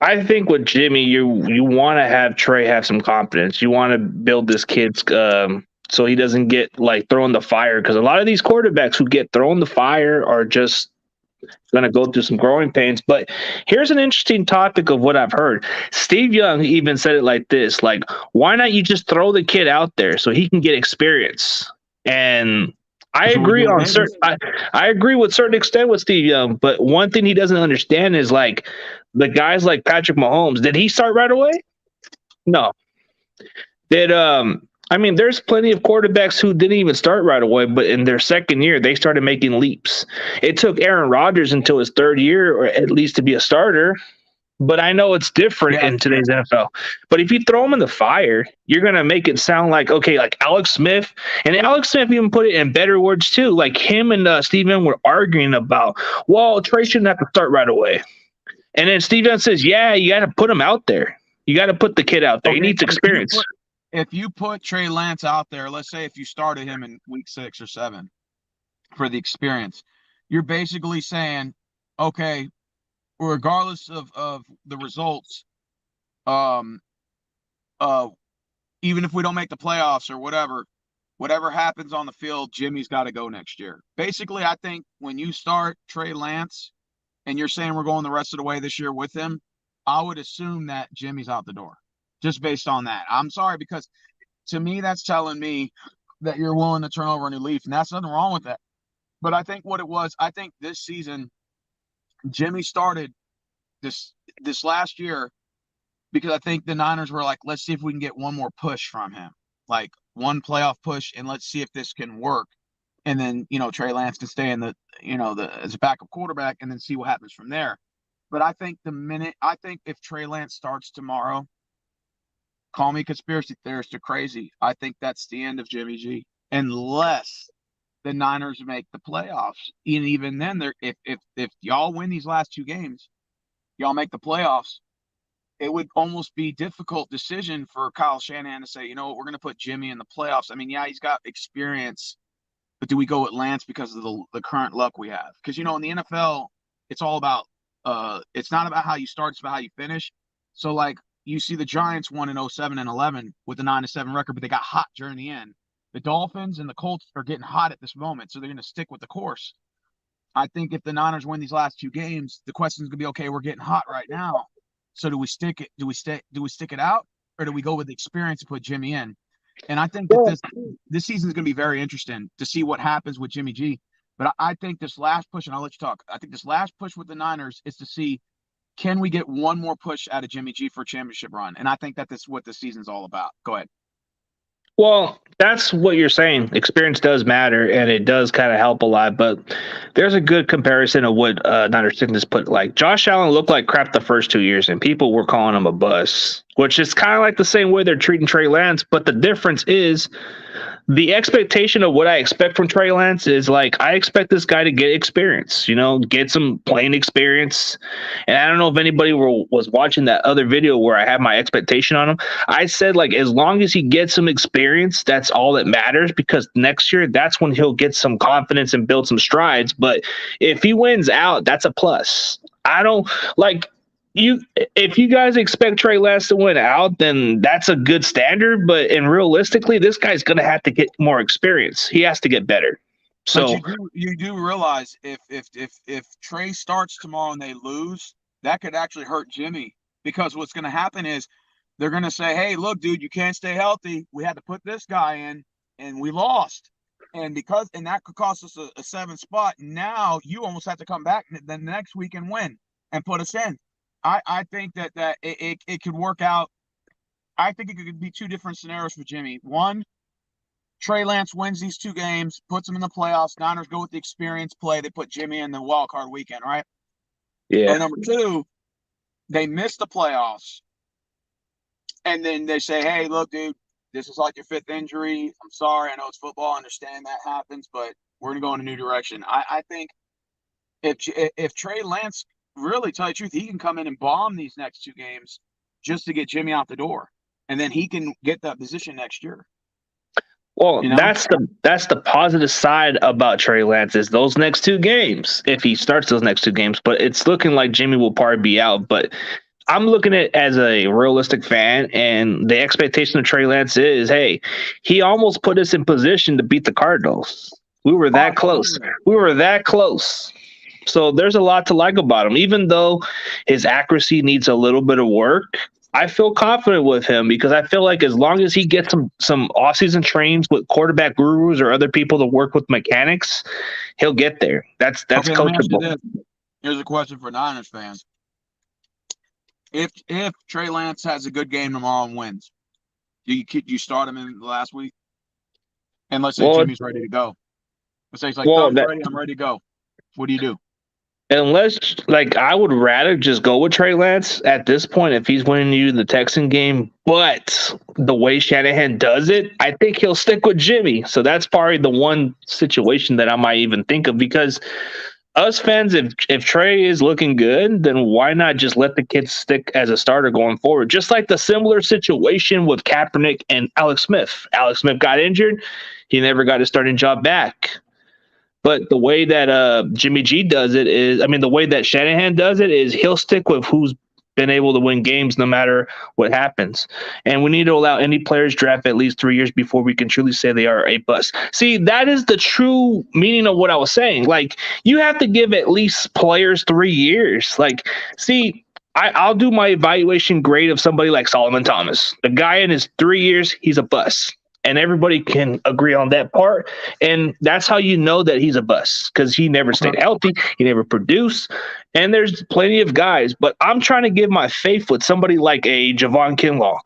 I think with Jimmy, you want to have Trey have some confidence. You want to build this kid's so he doesn't get like thrown the fire, because a lot of these quarterbacks who get thrown the fire are just going to go through some growing pains. But here's an interesting topic of what I've heard. Steve Young even said it like this: like, why not you just throw the kid out there so he can get experience? And I agree on certain. I agree with certain extent with Steve Young, but one thing he doesn't understand is like the guys like Patrick Mahomes. Did he start right away? No. Did I mean, there's plenty of quarterbacks who didn't even start right away, but in their second year, they started making leaps. It took Aaron Rodgers until his third year, or at least to be a starter. But I know it's different in today's NFL. But if you throw him in the fire, you're going to make it sound like, okay, like Alex Smith. And Alex Smith even put it in better words, too. Like him and Steve Young were arguing about, well, Trey shouldn't have to start right away. And then Steve Young says, yeah, you got to put him out there. You got to put the kid out there. He needs experience. If you put Trey Lance out there, let's say if you started him in week 6 or 7 for the experience, you're basically saying, okay, regardless of the results, even if we don't make the playoffs or whatever happens on the field, Jimmy's got to go next year. Basically, I think when you start Trey Lance and you're saying we're going the rest of the way this year with him, I would assume that Jimmy's out the door. Just based on that. I'm sorry, because to me, that's telling me that you're willing to turn over a new leaf, and that's nothing wrong with that. But I think what it was, I think this season, Jimmy started this last year because I think the Niners were like, let's see if we can get one more push from him, like one playoff push, and let's see if this can work. And then, Trey Lance can stay in as a backup quarterback and then see what happens from there. But I think if Trey Lance starts tomorrow, call me conspiracy theorist or crazy, I think that's the end of Jimmy G. Unless the Niners make the playoffs. And even then, if y'all win these last 2 games, y'all make the playoffs, it would almost be a difficult decision for Kyle Shanahan to say, you know what, we're going to put Jimmy in the playoffs. I mean, yeah, he's got experience, but do we go with Lance because of the current luck we have? Because, in the NFL, it's all about it's not about how you start, it's about how you finish. So, like, you see the Giants won in 07 and 11 with a 9-7 record, but they got hot during the end. The Dolphins and the Colts are getting hot at this moment, so they're going to stick with the course. I think if the Niners win these last 2 games, the question is going to be, okay, we're getting hot right now. So do we stick it? Do we stick it out, or do we go with the experience and put Jimmy in? And I think that this season is going to be very interesting to see what happens with Jimmy G. But I think this last push, and I'll let you talk. I think this last push with the Niners is to see, can we get one more push out of Jimmy G for a championship run? And I think that that's what this season's all about. Go ahead. Well, that's what you're saying. Experience does matter, and it does kind of help a lot. But there's a good comparison of what Niner Sickness put. Like Josh Allen looked like crap the first 2 years, and people were calling him a bust, which is kind of like the same way they're treating Trey Lance. But the difference is the expectation of what I expect from Trey Lance is like I expect this guy to get experience, get some playing experience. And I don't know if anybody was watching that other video where I had my expectation on him. I said like as long as he gets some experience, that's all that matters because next year that's when he'll get some confidence and build some strides. But if he wins out, that's a plus. I don't like if you guys expect Trey Lance to win out, then that's a good standard. But realistically, this guy's going to have to get more experience. He has to get better. So but you do realize if Trey starts tomorrow and they lose, that could actually hurt Jimmy because what's going to happen is they're going to say, "Hey, look, dude, you can't stay healthy. We had to put this guy in, and we lost." And that could cost us a 7th spot. Now you almost have to come back the next week and win and put us in. I think that it could work out. I think it could be 2 different scenarios for Jimmy. One, Trey Lance wins these 2 games, puts him in the playoffs. Niners go with the experience play. They put Jimmy in the wild card weekend, right? yeah. And number 2, they miss the playoffs. And then they say, "Hey, look, dude, this is like your 5th injury. I'm sorry. I know it's football. I understand that happens, but we're going to go in a new direction." I think if Trey Lance really, tell you the truth, he can come in and bomb these next 2 games just to get Jimmy out the door, and then he can get that position next year. Well, that's the positive side about Trey Lance is those next 2 games. If he starts those next 2 games, but it's looking like Jimmy will probably be out. But I'm looking at it as a realistic fan, and the expectation of Trey Lance is, hey, he almost put us in position to beat the Cardinals. We were that close. We were that close. So there's a lot to like about him. Even though his accuracy needs a little bit of work, I feel confident with him because I feel like as long as he gets some off-season trains with quarterback gurus or other people to work with mechanics, he'll get there. That's okay, coachable. Here's a question for Niners fans. If Trey Lance has a good game tomorrow and wins, do you start him in the last week? And let's say Jimmy's ready to go. Let's say he's like, I'm ready to go. What do you do? Unless, I would rather just go with Trey Lance at this point if he's winning you the Texan game. But the way Shanahan does it, I think he'll stick with Jimmy. So that's probably the one situation that I might even think of because us fans, if Trey is looking good, then why not just let the kid stick as a starter going forward? Just like the similar situation with Kaepernick and Alex Smith. Alex Smith got injured. He never got his starting job back. But the way that Jimmy G does it is, the way that Shanahan does it is he'll stick with who's been able to win games no matter what happens. And we need to allow any players draft at least 3 years before we can truly say they are a bust. See, that is the true meaning of what I was saying. You have to give at least players 3 years. I'll do my evaluation grade of somebody like Solomon Thomas. The guy in his 3 years, he's a bust. And everybody can agree on that part. And that's how you know that he's a bust because he never stayed healthy. He never produced. And there's plenty of guys. But I'm trying to give my faith with somebody like a Javon Kinlaw.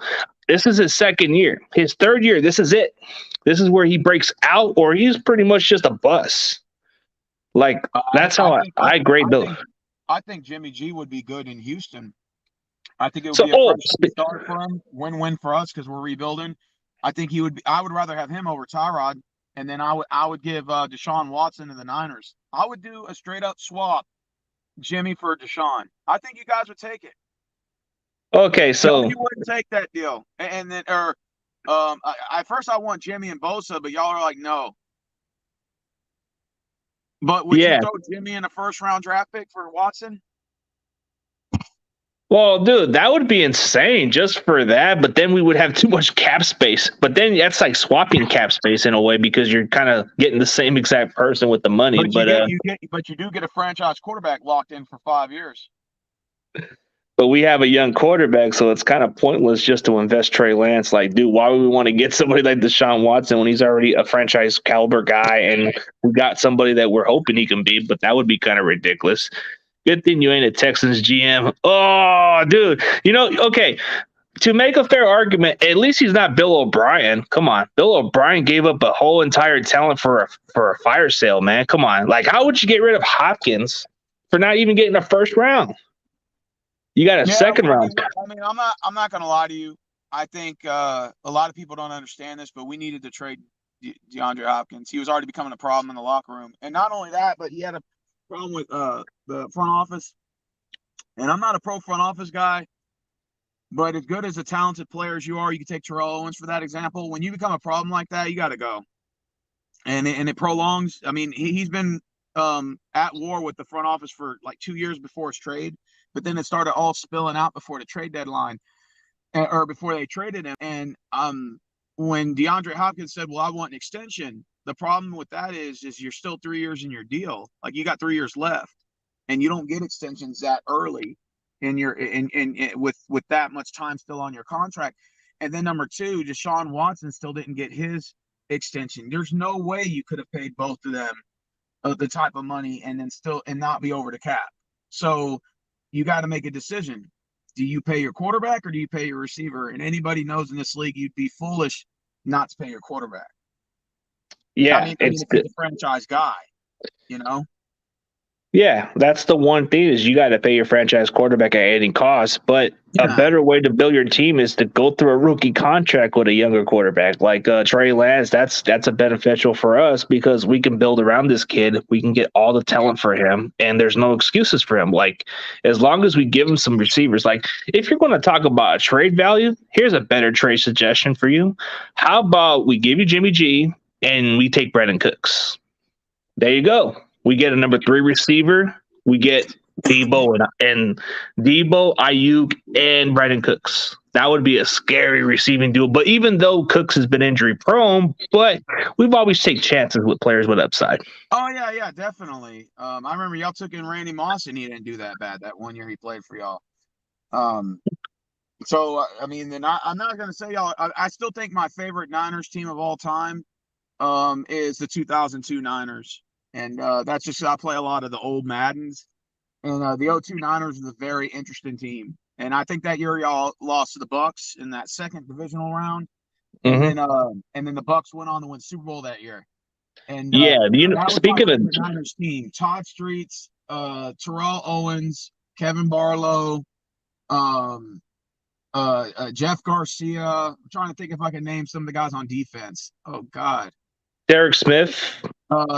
This is his 2nd year. His 3rd year, this is it. This is where he breaks out or he's pretty much just a bust. That's how I grade those. I think Jimmy G would be good in Houston. I think it would be a fresh start for him. Win-win for us because we're rebuilding. I think he would. I would rather have him over Tyrod, and then I would give Deshaun Watson to the Niners. I would do a straight up swap, Jimmy for Deshaun. I think you guys would take it. Okay, so you wouldn't take that deal, and then at first I want Jimmy and Bosa, but y'all are like no. But would you throw Jimmy in a 1st round draft pick for Watson? Well, dude, that would be insane just for that. But then we would have too much cap space. But then that's like swapping cap space in a way because you're kind of getting the same exact person with the money. But you do get a franchise quarterback locked in for 5 years. But we have a young quarterback, so it's kind of pointless just to invest Trey Lance. Dude, why would we want to get somebody like Deshaun Watson when he's already a franchise caliber guy and we got somebody that we're hoping he can be? But that would be kind of ridiculous. Good thing you ain't a Texans GM. Oh, dude. Okay. to make a fair argument, at least he's not Bill O'Brien. Come on, Bill O'Brien gave up a whole entire talent for a fire sale, man. Come on, like how would you get rid of Hopkins for not even getting a first round? You got a second round. I'm not gonna lie to you. I think a lot of people don't understand this, but we needed to trade DeAndre Hopkins. He was already becoming a problem in the locker room, and not only that, but he had a problem with the front office. And I'm not a pro front office guy, but as good as a talented player as you are, you can take Terrell Owens for that example. When you become a problem like that, you got to go, and it prolongs. I mean, he's been at war with the front office for like 2 years before his trade, but then it started all spilling out before the trade deadline, or before they traded him. And when DeAndre Hopkins said, "Well, I want an extension," the problem with that is you're still 3 years in your deal. Like you got 3 years left, and you don't get extensions that early in your with that much time still on your contract. And then number two, Deshaun Watson still didn't get his extension. There's no way you could have paid both of them the type of money and then still and not be over the cap. So you got to make a decision. Do you pay your quarterback or do you pay your receiver? And anybody knows in this league, you'd be foolish not to pay your quarterback. Yeah, I mean it's the franchise guy, you know? Yeah, that's the one thing is you got to pay your franchise quarterback at any cost. But a better way to build your team is to go through a rookie contract with a younger quarterback like Trey Lance. That's a beneficial for us because we can build around this kid. We can get all the talent for him, and there's no excuses for him. Like as long as we give him some receivers. Like if you're going to talk about a trade value, here's a better trade suggestion for you. How about we give you Jimmy G and we take Brandon Cooks? There you go. We get a number 3 receiver. We get Debo and Debo, Ayuk, and Brandon Cooks. That would be a scary receiving duel. But even though Cooks has been injury prone, but we've always taken chances with players with upside. Oh yeah, definitely. I remember y'all took in Randy Moss and he didn't do that bad that 1 year he played for y'all. So I mean, then I'm not gonna say y'all. I still think my favorite Niners team of all time is the 2002 Niners. And that's just I play a lot of the old Maddens. And the 02 Niners is a very interesting team. And I think that year y'all lost to the Bucks in that second divisional round. And then the Bucks went on to win Super Bowl that year. And speaking of Niners team, Todd Streets, Terrell Owens, Kevin Barlow, Jeff Garcia. I'm trying to think if I can name some of the guys on defense. Oh God. Derek Smith.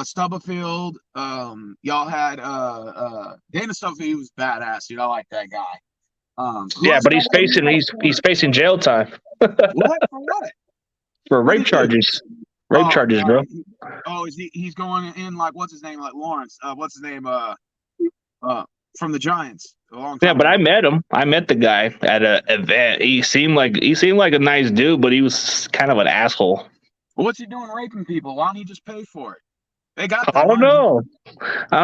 Stubblefield, y'all had Dana Stubblefield. He was badass, dude. I like that guy. Yeah, but he's facing jail time. What for what? For rape charges. Rape charges, bro. He's going in like what's his name? Like Lawrence. What's his name? From the Giants. A long time but ago. I met him. I met the guy at an event. He seemed like a nice dude, but he was kind of an asshole. What's he doing raping people? Why don't he just pay for it? They got that I don't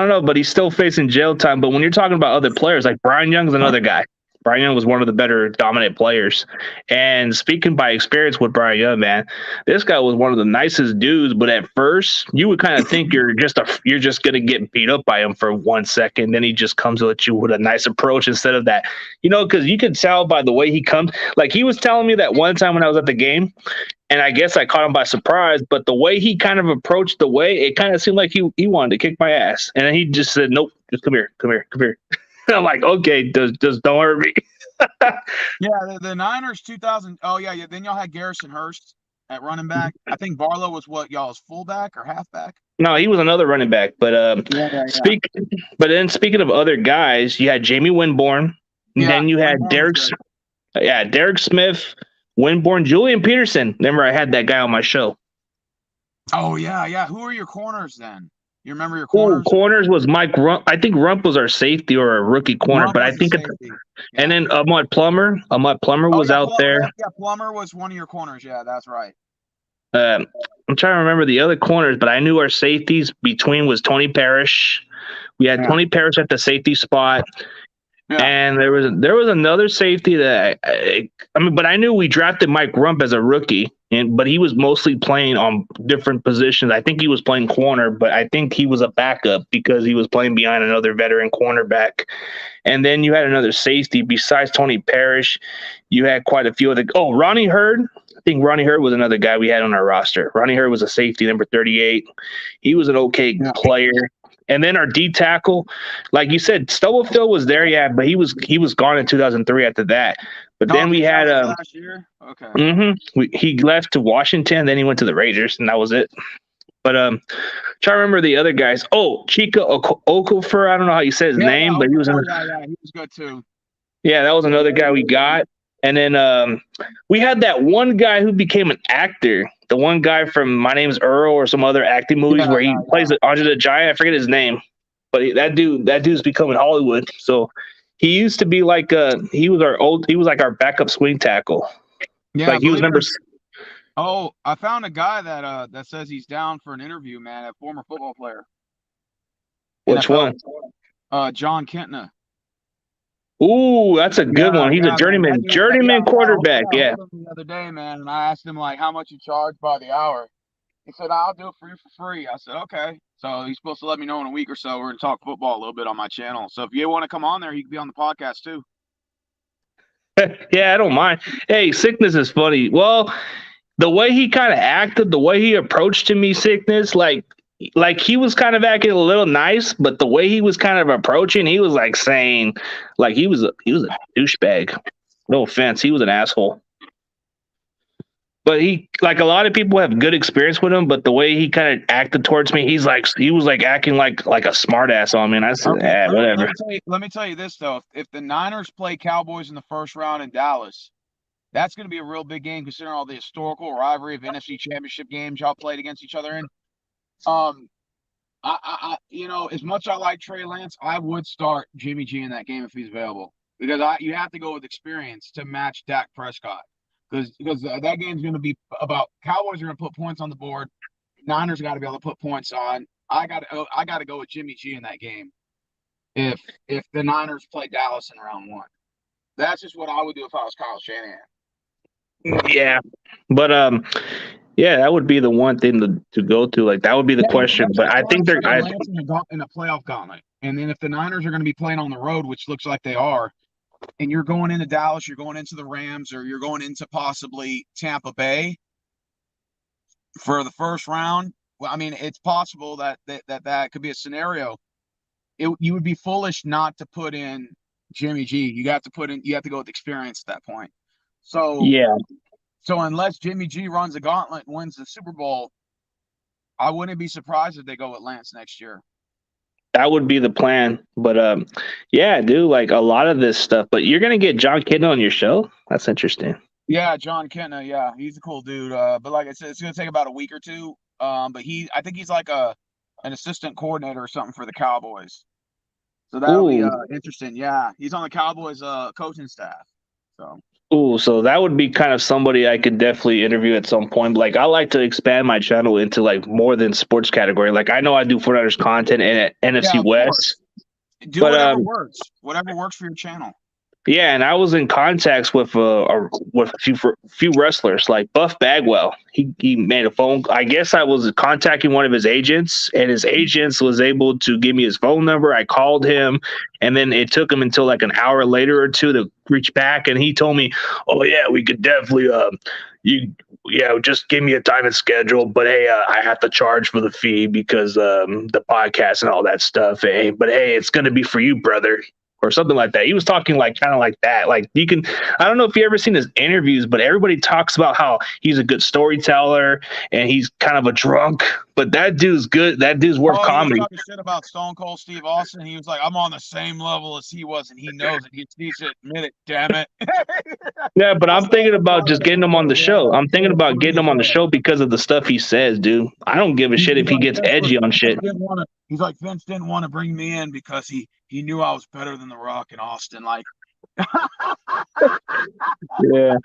know, but he's still facing jail time. But when you're talking about other players, like Brian Young's another guy. Brian Young was one of the better dominant players. And speaking by experience with Brian Young, man, this guy was one of the nicest dudes. But at first, you would kind of think you're just gonna get beat up by him for 1 second. Then he just comes at you with a nice approach instead of that, because you could tell by the way he comes. Like he was telling me that one time when I was at the game. And I guess I caught him by surprise, but the way he kind of approached it kind of seemed like he wanted to kick my ass. And then he just said, "Nope, just come here." And I'm like, okay, just don't hurt me. Yeah, the Niners 2000. Oh yeah. Then y'all had Garrison Hurst at running back. I think Barlow was what y'all's fullback or halfback. No, he was another running back. But speaking of other guys, you had Jamie Winborn. And then you had Derek Smith. Winborn, Julian Peterson. Remember, I had that guy on my show. Oh, yeah. Who are your corners then? You remember your corners? Corners was Mike Rump. I think Rump was our safety or a rookie corner, but I think and then Ahmad Plummer. Was out there. Yeah, Plummer was one of your corners. Yeah, that's right. I'm trying to remember the other corners, but I knew our safeties between was Tony Parrish. We had Tony Parrish at the safety spot. Yeah. And there was another safety that I mean, but I knew we drafted Mike Rump as a rookie, but he was mostly playing on different positions. I think he was playing corner, but I think he was a backup because he was playing behind another veteran cornerback. And then you had another safety besides Tony Parrish. You had quite a few other. Oh, Ronnie Hurd. I think Ronnie Hurd was another guy we had on our roster. Ronnie Hurd was a safety, number 38. He was an okay player. And then our D tackle, like you said, Stubblefield was there, yeah, but he was gone in 2003 after that. But then we had last year. Okay. He left to Washington, then he went to the Raiders, and that was it. But try to remember the other guys. Oh, Chika Okafor, I don't know how you said his name, but he was he was good too. Yeah, that was another guy we got. And then we had that one guy who became an actor. The one guy from My Name's Earl or some other acting movies where he plays Andre the Giant. I forget his name, but that dude's becoming Hollywood. So he used to be like he was like our backup swing tackle. Yeah, like he was number. Oh, I found a guy that says he's down for an interview, man. A former football player. Which NFL, one? John Kentner. Ooh, that's a good one. He's a journeyman quarterback. Yeah. The other day, man, and I asked him like how much you charge by the hour. He said, "I'll do it for you for free." I said, "Okay." So he's supposed to let me know in a week or so. We're gonna talk football a little bit on my channel. So if you want to come on there, he can be on the podcast too. Yeah, I don't mind. Hey, Sickness is funny. Well, the way he kind of acted, the way he approached to me, Sickness, like he was kind of acting a little nice, but the way he was kind of approaching, he was like saying, like he was a douchebag. No offense, he was an asshole. But he, like a lot of people have good experience with him, but the way he kind of acted towards me, he was like acting like a smart ass on me. And I said, whatever. Let me tell you this though: if the Niners play Cowboys in the first round in Dallas, that's going to be a real big game considering all the historical rivalry of NFC Championship games y'all played against each other in. I you know, as much I like Trey Lance, I would start Jimmy G in that game if he's available because you have to go with experience to match Dak Prescott because that game's going to be about Cowboys are going to put points on the board, Niners got to be able to put points on. I got to go with Jimmy G in that game if the Niners play Dallas in round one. That's just what I would do if I was Kyle Shanahan. Yeah, but yeah, that would be the one thing to go to. Like that would be the question. But I think they're in a playoff gauntlet. And then if the Niners are going to be playing on the road, which looks like they are, and you're going into Dallas, you're going into the Rams, or you're going into possibly Tampa Bay for the first round. Well, I mean, it's possible that could be a scenario. You would be foolish not to put in Jimmy G. You have to go with experience at that point. So yeah. So unless Jimmy G runs a gauntlet and wins the Super Bowl, I wouldn't be surprised if they go with Lance next year. That would be the plan. But yeah, dude, like a lot of this stuff. But you're gonna get John Kidna on your show? That's interesting. Yeah, John Kidna, yeah. He's a cool dude. But like I said, it's gonna take about a week or two. But I think he's like an assistant coordinator or something for the Cowboys. So that'll be interesting. Yeah. He's on the Cowboys coaching staff. So that would be kind of somebody I could definitely interview at some point. Like I like to expand my channel into like more than sports category. Like I know I do 49ers content and NFC West. Do whatever works. Whatever works for your channel. Yeah, and I was in contacts with a few wrestlers, like Buff Bagwell. He made a phone. I guess I was contacting one of his agents, and his agents was able to give me his phone number. I called him, and then it took him until like an hour later or two to reach back, and he told me, "Oh yeah, we could definitely just give me a time and schedule, but hey, I have to charge for the fee because the podcast and all that stuff. Hey, but hey, it's gonna be for you, brother." Or something like that. He was talking like kind of like that. Like I don't know if you ever seen his interviews, but everybody talks about how he's a good storyteller and he's kind of a drunk. But that dude's good. That dude's worth comedy. He was talking shit about Stone Cold Steve Austin. He was like, "I'm on the same level as he was," and he knows it. He needs to admit it. Damn it. Yeah, but I'm thinking about just getting him on the show. I'm thinking about getting him on the show because of the stuff he says, dude. I don't give a shit if he gets edgy on shit. He's like, Vince didn't want to bring me in because he knew I was better than The Rock and Austin. Like, yeah,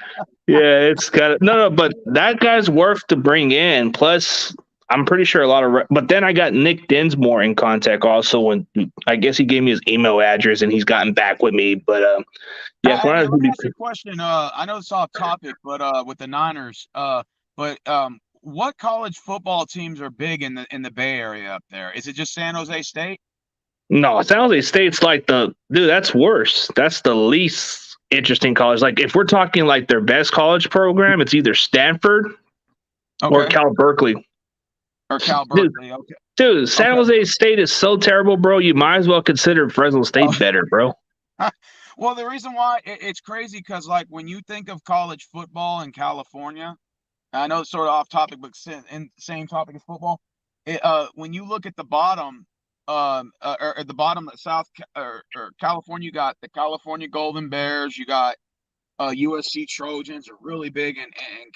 it's got no, but that guy's worth to bring in. Plus, I'm pretty sure a lot of, but then I got Nick Dinsmore in contact also. When I guess he gave me his email address and he's gotten back with me. But yeah, Hey, Florida let me ask you a question. I know it's off topic, but with the Niners, what college football teams are big in the Bay Area up there? Is it just San Jose State? no, San Jose State's like the dude. That's worse. That's the least interesting college. Like if we're talking like their best college program, it's either Stanford or Okay, Cal Berkeley. or Cal Dude, Berkeley? Okay, dude, San okay. Jose State is so terrible, bro. You might as well consider Fresno State better, bro. Well, the reason why it's crazy because like when you think of college football in California, I know it's sort of off topic, but in the same topic as football. When you look at the bottom, or at the bottom of or California, you got the California Golden Bears, you got USC Trojans are really big in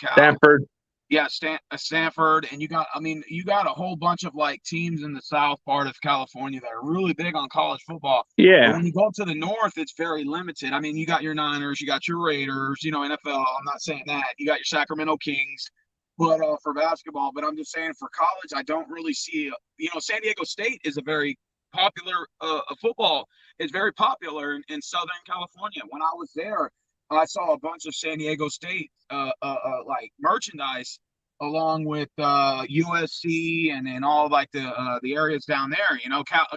Cal. Stanford. Yeah, Stanford, and you got a whole bunch of like teams in the south part of California that are really big on college football. But Yeah. when you go to the north, it's very limited. I mean, you got your Niners, you got your Raiders, NFL. I'm not saying that. You got your Sacramento Kings, but for basketball. But I'm just saying for college, I don't really see. San Diego State is a very popular football. Is very popular in Southern California. When I was there, I saw a bunch of San Diego State like merchandise along with USC and all like the areas down there.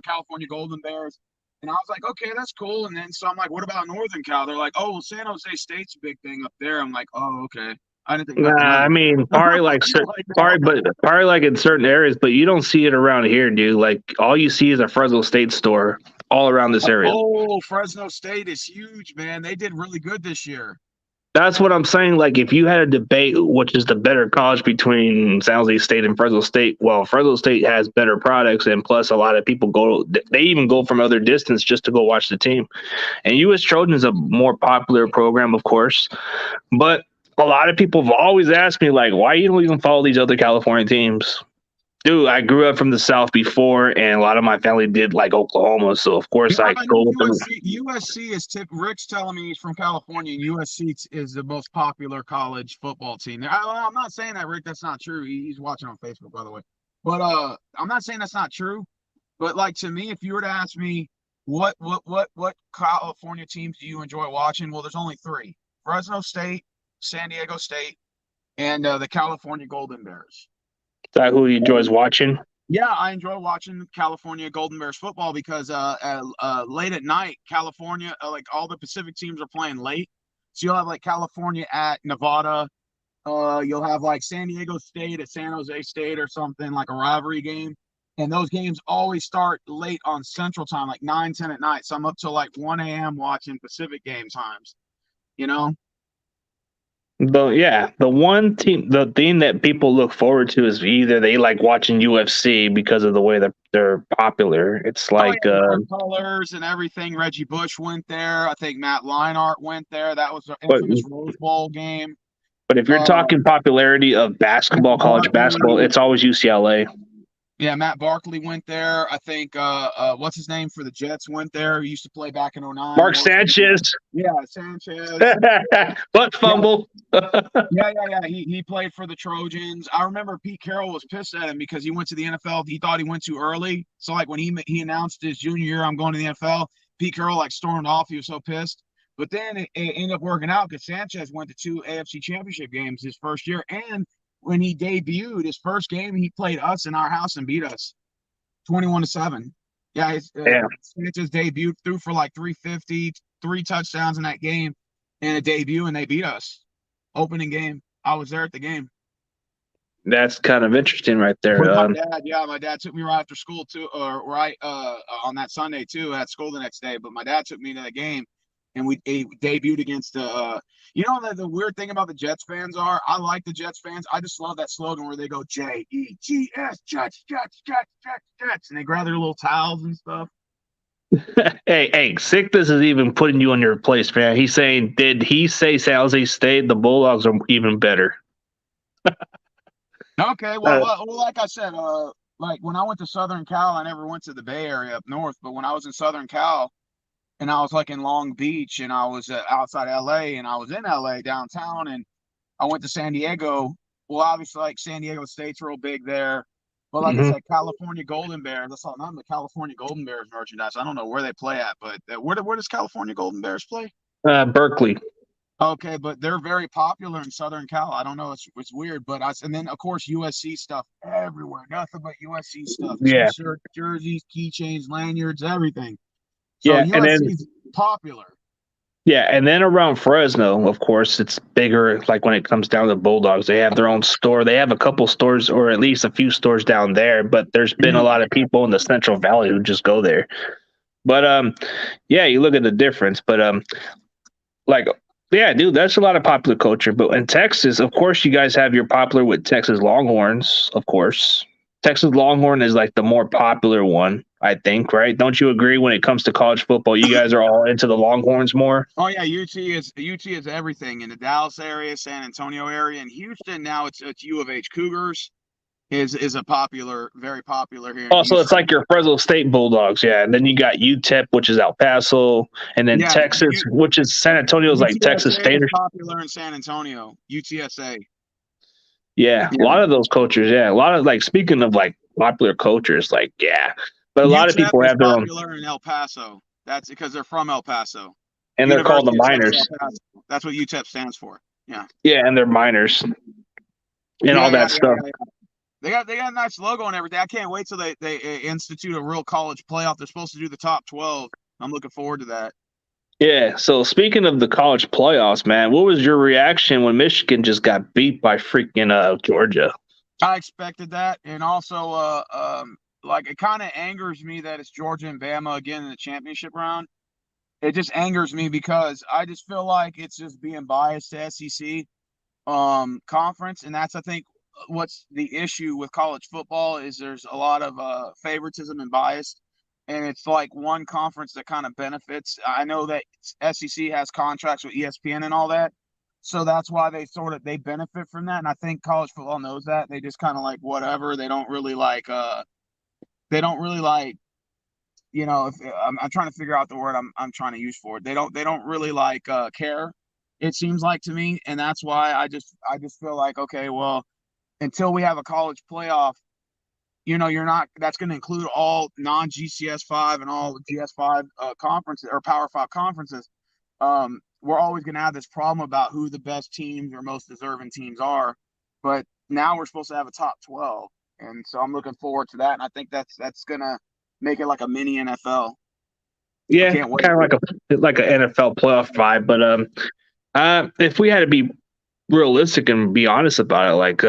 California Golden Bears. And I was like, okay, that's cool. And then so I'm like, what about Northern Cal? They're like, oh, well, San Jose State's a big thing up there. I'm like, oh, okay. I didn't think Nah, nothing of I it. mean, probably like Like, probably like in certain areas, but you don't see it around here, dude. Like all you see is a Fresno State store all around this area. oh, Fresno State is huge, man. They did really good this year. That's what I'm saying. Like if you had a debate which is the better college between San Jose State and Fresno State, well, Fresno State has better products, and plus a lot of people they even go from other distance just to go watch the team. And US Trojan is a more popular program, of course, but a lot of people have always asked me like, why you don't even follow these other California teams? Dude, I grew up from the South before, and a lot of my family did like Oklahoma, so of course Yeah, I I know go with them. USC is Rick's telling me he's from California, and USC is the most popular college football team. I'm not saying that, Rick. That's not true. He's watching on Facebook, by the way. But I'm not saying that's not true. But like to me, if you were to ask me what California teams do you enjoy watching? Well, there's only three: Fresno State, San Diego State, and the California Golden Bears. Is that who he enjoys watching? Yeah, I enjoy watching California Golden Bears football because late at night, California, like all the Pacific teams are playing late. So you'll have like California at Nevada. You'll have like San Diego State at San Jose State or something, like a rivalry game. And those games always start late on Central Time, like 9, 10 at night. So I'm up till like 1 a.m. watching Pacific game times, you know? The one team, the thing that people look forward to is either they like watching UFC because of the way that they're popular. It's Oh, like, yeah, the colors and everything. Reggie Bush went there. I think Matt Leinart went there. That was an but infamous Rose Bowl game. but if you're Uh, talking popularity of basketball, college basketball, Barkley, it's always UCLA. yeah, Matt Barkley went there. I think what's his name for the Jets went there. He used to play back in '09. Mark Sanchez, Yeah, Sanchez. butt Yeah, fumble. yeah. He played for the Trojans. I remember Pete Carroll was pissed at him because he went to the NFL. He thought he went too early. So like when he announced his junior year, I'm going to the NFL. Pete Carroll like stormed off. He was so pissed. But then it ended up working out because Sanchez went to 2 AFC Championship games his first year, and when he debuted his first game, he played us in our house and beat us 21-7. Yeah, Yeah, Sanchez debuted, threw for like 350, 3 touchdowns in that game in a debut, and they beat us. Opening game. I was there at the game. that's kind of interesting right there. With my dad, yeah, my dad took me right after school too, or right on that Sunday too. I had school the next day, but my dad took me to the game, and we debuted against the weird thing about the Jets fans are I like the Jets fans. I just love that slogan where they go JEGS Jets Jets Jets Jets Jets, and they grab their little towels and stuff. Hey, Sickness is even putting you in your place, man. He's saying, did he say San Jose State? The Bulldogs are even better. Okay, well, like I said, like when I went to Southern Cal, I never went to the Bay Area up north, but when I was in Southern Cal and I was like in Long Beach and I was outside LA and I was in LA downtown and I went to San Diego. Well, obviously, like San Diego State's real big there. But like I Hmm. said, California Golden Bears. That's all. Not the California Golden Bears merchandise. I don't know where they play at, but where does California Golden Bears play? Berkeley. Okay, but they're very popular in Southern Cal. I don't know. It's weird, but and then of course USC stuff everywhere. Nothing but USC stuff. Yeah, T-shirt, jerseys, keychains, lanyards, everything. So yeah, and USC then is popular. yeah, and then around Fresno, of course, it's bigger. Like when it comes down to Bulldogs, they have their own store. They have a couple stores, or at least a few stores down there. But there's been a Mhm. lot of people in the Central Valley who just go there. But yeah, you look at the difference. But like yeah, dude, that's a lot of popular culture. But in Texas, of course, you guys have your popular with Texas Longhorns, of course. Texas Longhorn is like the more popular one, I think, right? Don't you agree when it comes to college football? You guys are all into the Longhorns more. Oh yeah, UT is everything in the Dallas area, San Antonio area, and Houston. Now it's U of H Cougars is a popular, very popular here in Also, it's Houston. like your Fresno State Bulldogs, yeah. And then you got UTEP, which is El Paso, and then Yeah, Texas, which is San Antonio, is like Texas UTSA State. is popular in San Antonio. UTSA. Yeah, a Yeah. lot of those cultures. Yeah, a lot of like speaking of like popular cultures, like yeah, but a lot of UTEP people is have their own, popular in El Paso. That's because they're from El Paso. and they're called the University of Texas El miners. Paso. That's what UTEP stands for. Yeah. Yeah, and they're miners and Yeah, all yeah, that yeah, stuff. yeah. They got a nice logo and everything. I can't wait till they institute a real college playoff. They're supposed to do the top 12. I'm looking forward to that. Yeah. So speaking of the college playoffs, man, what was your reaction when Michigan just got beat by freaking Georgia? I expected that, and also, like it kind of angers me that it's Georgia and Bama again in the championship round. It just angers me because I just feel like it's just being biased to SEC conference, and that's I think what's the issue with college football is there's a lot of favoritism and bias, and it's like one conference that kind of benefits. I know that SEC has contracts with ESPN and all that, so that's why they benefit from that, and I think college football knows that. They just kind of like whatever. They don't really like if I'm trying to figure out the word I'm trying to use for it. They don't really like care. It seems like to me, and that's why I just feel like okay, well, until we have a college playoff, you're not. That's going to include all non GCS 5 and all GS 5 conferences or Power 5 conferences. We're always going to have this problem about who the best teams or most deserving teams are, but now we're supposed to have a top 12, and so I'm looking forward to that, and I think that's going to make it like a mini NFL. I Yeah, can't wait. kind of like an NFL playoff vibe. But if we had to be realistic and be honest about it, like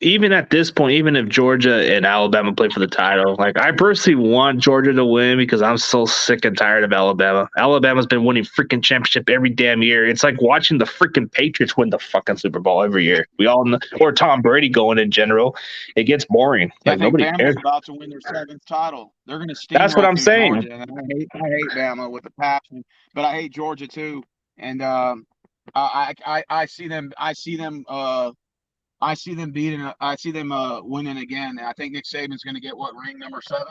even at this point, even if Georgia and Alabama play for the title, like I personally want Georgia to win because I'm so sick and tired of Alabama. Alabama's been winning freaking championship every damn year. It's like watching the freaking Patriots win the fucking Super Bowl every year. We all know, or Tom Brady going in general. It gets boring. I Like think nobody cares. Bama's about to win their 7th title. They're going to That's what steamroll I'm through saying. Georgia, and I hate Bama with a passion, but I hate Georgia too. And I see them winning again. I think Nick Saban's going to get what ring number 7.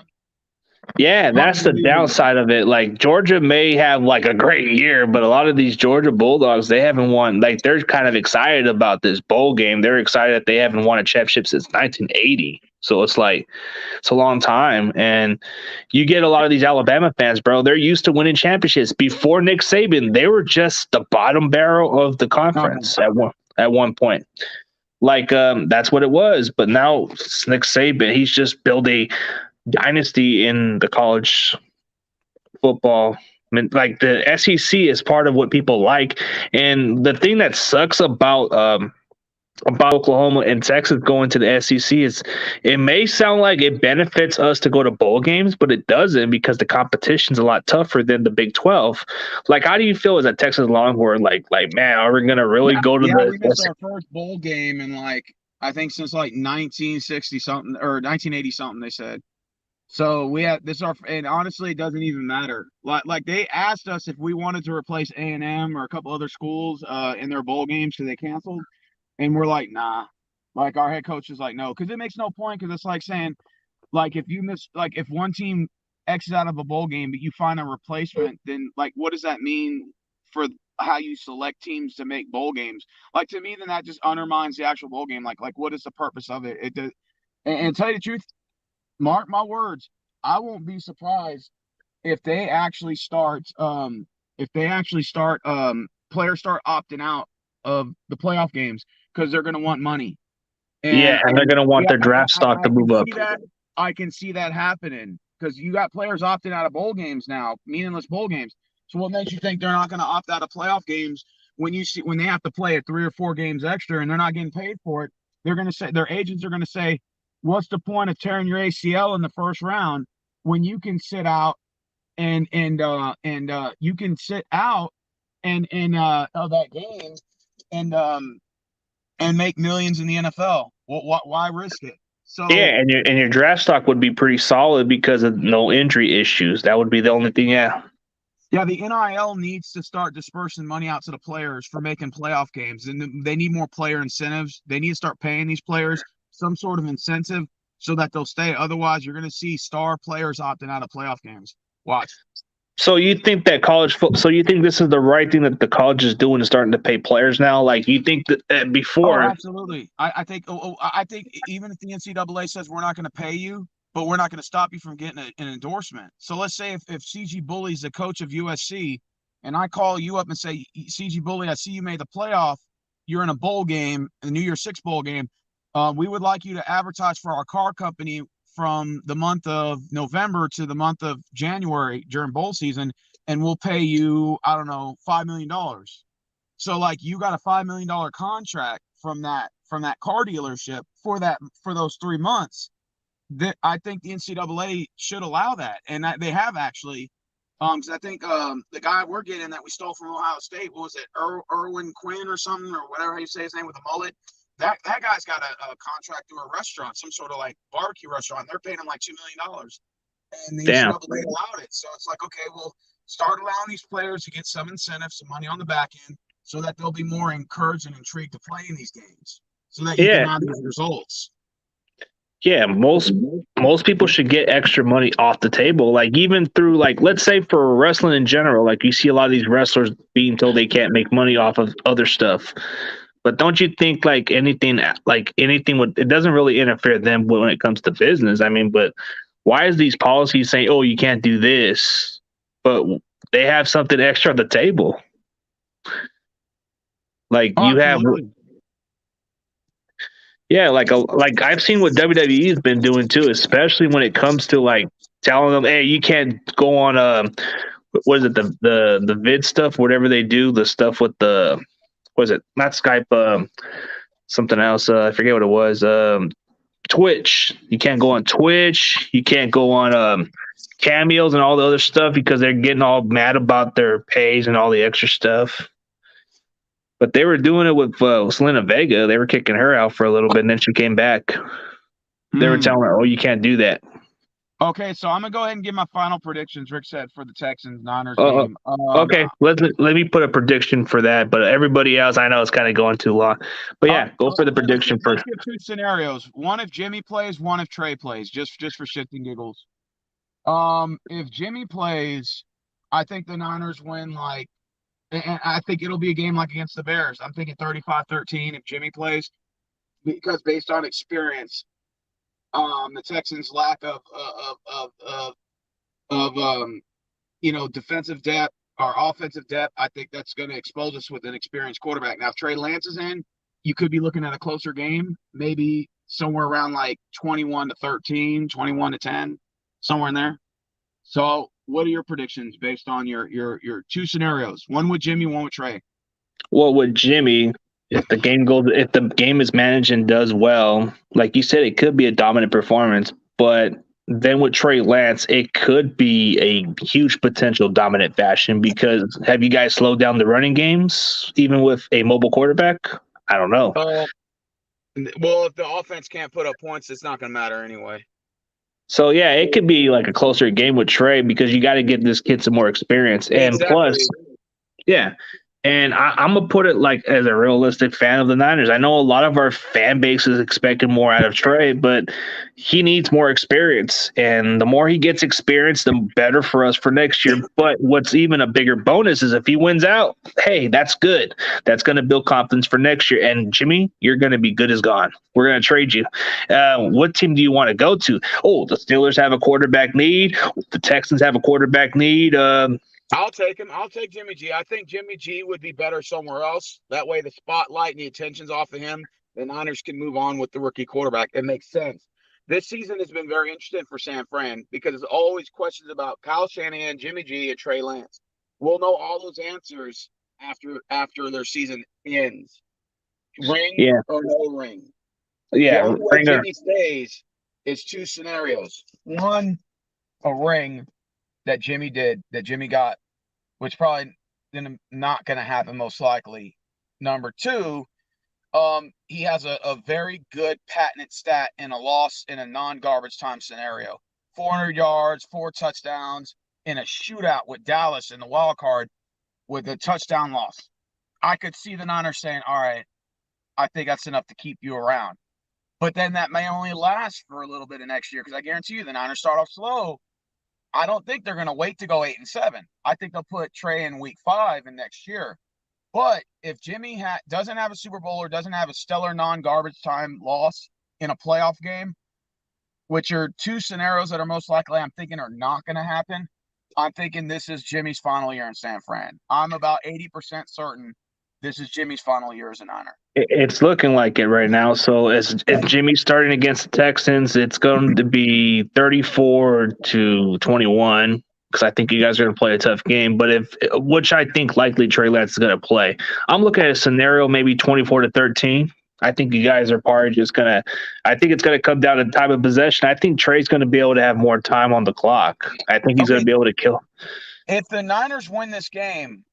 Yeah, that's the downside of it. Like Georgia may have like a great year, but a lot of these Georgia Bulldogs, they haven't won. Like they're kind of excited about this bowl game. They're excited that they haven't won a championship since 1980. So it's like it's a long time, and you get a lot of these Alabama fans, bro. They're used to winning championships. Before Nick Saban, they were just the bottom barrel of the conference at one point. Like that's what it was. But now Nick Saban, he's just built a dynasty in the college football. I mean, like the SEC is part of what people like, and the thing that sucks about Oklahoma and Texas going to the SEC is it may sound like it benefits us to go to bowl games, but it doesn't because the competition's a lot tougher than the Big 12. Like, how do you feel as a Texas Longhorn? Like, man, are we gonna really go to Yeah, we missed the? our first bowl game in like I think since like 1960 something or 1980 something. They said. So we had this our and honestly, it doesn't even matter. Like they asked us if we wanted to replace A&M or a couple other schools in their bowl games because they canceled, and we're like, nah. Like our head coach is like, no, because it makes no point. Because it's like saying, like if you miss, like if one team exits out of a bowl game, but you find a replacement, then like what does that mean for how you select teams to make bowl games? Like to me, then that just undermines the actual bowl game. Like what is the purpose of it? It does. And tell you the truth. mark my words, I won't be surprised if they actually start players start opting out of the playoff games because they're going to want money. Yeah, and they're And gonna want yeah, their draft stock to I can move up. see that. I can see that happening because you got players opting out of bowl games now, meaningless bowl games. So what makes you think they're not going to opt out of playoff games when they have to play at 3 or 4 games extra and they're not getting paid for it? They're going to say their agents are going to say, "What's the point of tearing your ACL in the first round when you can sit out and you can sit out and of that game and and make millions in the NFL. Why risk it?" Yeah, So and your draft stock would be pretty solid because of no injury issues. That would be the only thing. Yeah, yeah, the NIL needs to start dispersing money out to the players for making playoff games, and they need more player incentives. They need to start paying these players some sort of incentive so that they'll stay. Otherwise, you're going to see star players opting out of playoff games. Watch. so you think that so you think this is the right thing that the college is doing is starting to pay players now? Like you think that Oh, before? absolutely. I think even if the NCAA says we're not going to pay you, but we're not going to stop you from getting an endorsement. So let's say if CG Bully's the coach of USC, and I call you up and say, CG Bully, I see you made the playoff. You're in a bowl game, the New Year's Six bowl game. We would like you to advertise for our car company from the month of November to the month of January during bowl season, and we'll pay you, I don't know, $5 million. So like you got a $5 million contract from that car dealership for those 3 months. That I think the NCAA should allow that, and that they have actually. Because I think the guy we're getting that we stole from Ohio State, what was it, Irwin Quinn or something, or whatever you say his name with the mullet. That guy's got a contract through a restaurant, some sort of like barbecue restaurant. They're paying him like $2 million, and the Damn. NCAA allowed it. So it's like, okay, well, start allowing these players to get some incentive, some money on the back end, so that they'll be more encouraged and intrigued to play in these games, so that you can Yeah, have these results. yeah. Most people should get extra money off the table. Like even through like let's say for wrestling in general, like you see a lot of these wrestlers being told they can't make money off of other stuff. But don't you think like anything would it doesn't really interfere them when it comes to business? I mean, but why is these policies saying, "Oh, you can't do this," but they have something extra on the table? Like Oh, you have, absolutely. yeah, like I've seen what WWE has been doing too, especially when it comes to like telling them, "Hey, you can't go on what is it the vid stuff, whatever they do, the stuff with the what is it not Skype, something else, I forget what it was, Twitch. You can't go on Twitch. You can't go on cameos and all the other stuff because they're getting all mad about their pays and all the extra stuff." But they were doing it with Selena Vega. They were kicking her out for a little bit, and then she came back. They were telling her, "Oh, you can't do that." Okay, so I'm gonna go ahead and give my final predictions. Rick said for the Texans Niners Uh, game. okay, let me put a prediction for that. But everybody else, I know it's kind of going too long. But yeah, go for the prediction let's first. give two scenarios. One if Jimmy plays, one if Trey plays, just for shits and giggles. If Jimmy plays, I think the Niners win and I think it'll be a game like against the Bears. I'm thinking 35-13 if Jimmy plays, because based on experience, the Texans' lack of defensive depth or offensive depth, I think that's going to expose us with an experienced quarterback. Now, if Trey Lance is in, you could be looking at a closer game, maybe somewhere around like 21-13, 21-10, somewhere in there. So, what are your predictions based on your two scenarios? One with Jimmy, one with Trey. Well, with Jimmy, if the game is managed and does well, like you said, it could be a dominant performance. But then with Trey Lance, it could be a huge potential dominant fashion because have you guys slowed down the running games even with a mobile quarterback? I don't know. Well, if the offense can't put up points, it's not going to matter anyway. So yeah, it could be like a closer game with Trey because you got to get this kid some more experience, and Exactly. plus, yeah, And I'm gonna put it like as a realistic fan of the Niners. I know a lot of our fan base is expecting more out of Trey, but he needs more experience. And the more he gets experience, the better for us for next year. But what's even a bigger bonus is if he wins out, hey, that's good. That's gonna build confidence for next year. And Jimmy, you're gonna be good as gone. We're gonna trade you. What team do you want to go to? Oh, the Steelers have a quarterback need. The Texans have a quarterback need. I'll take him. I'll take Jimmy G. I think Jimmy G would be better somewhere else. That way the spotlight and the attention's off of him. The Niners can move on with the rookie quarterback. It makes sense. This season has been very interesting for San Fran because there's always questions about Kyle Shanahan, Jimmy G, and Trey Lance. We'll know all those answers after their season ends. Ring or no ring. Yeah, the only way Jimmy stays is two scenarios. One, a ring that Jimmy got, which probably not going to happen most likely. Number two, he has a very good patented stat in a loss in a non-garbage time scenario. 400 yards, 4 touchdowns in a shootout with Dallas in the wild card with a touchdown loss. I could see the Niners saying, all right, I think that's enough to keep you around. But then that may only last for a little bit of next year because I guarantee you the Niners start off slow. I don't think they're going to wait to go 8-7. I think they'll put Trey in week 5 in next year. But if Jimmy doesn't have a Super Bowl or doesn't have a stellar non-garbage time loss in a playoff game, which are two scenarios that are most likely I'm thinking are not going to happen, I'm thinking this is Jimmy's final year in San Fran. I'm about 80% certain this is Jimmy's final year as a Niner. It's looking like it right now. So if Jimmy's starting against the Texans, it's going to be 34-21 because I think you guys are going to play a tough game. But which I think likely Trey Lance is going to play. I'm looking at a scenario maybe 24-13. I think you guys are probably just going to – I think it's going to come down to time of possession. I think Trey's going to be able to have more time on the clock. I think he's going to be able to kill. If the Niners win this game,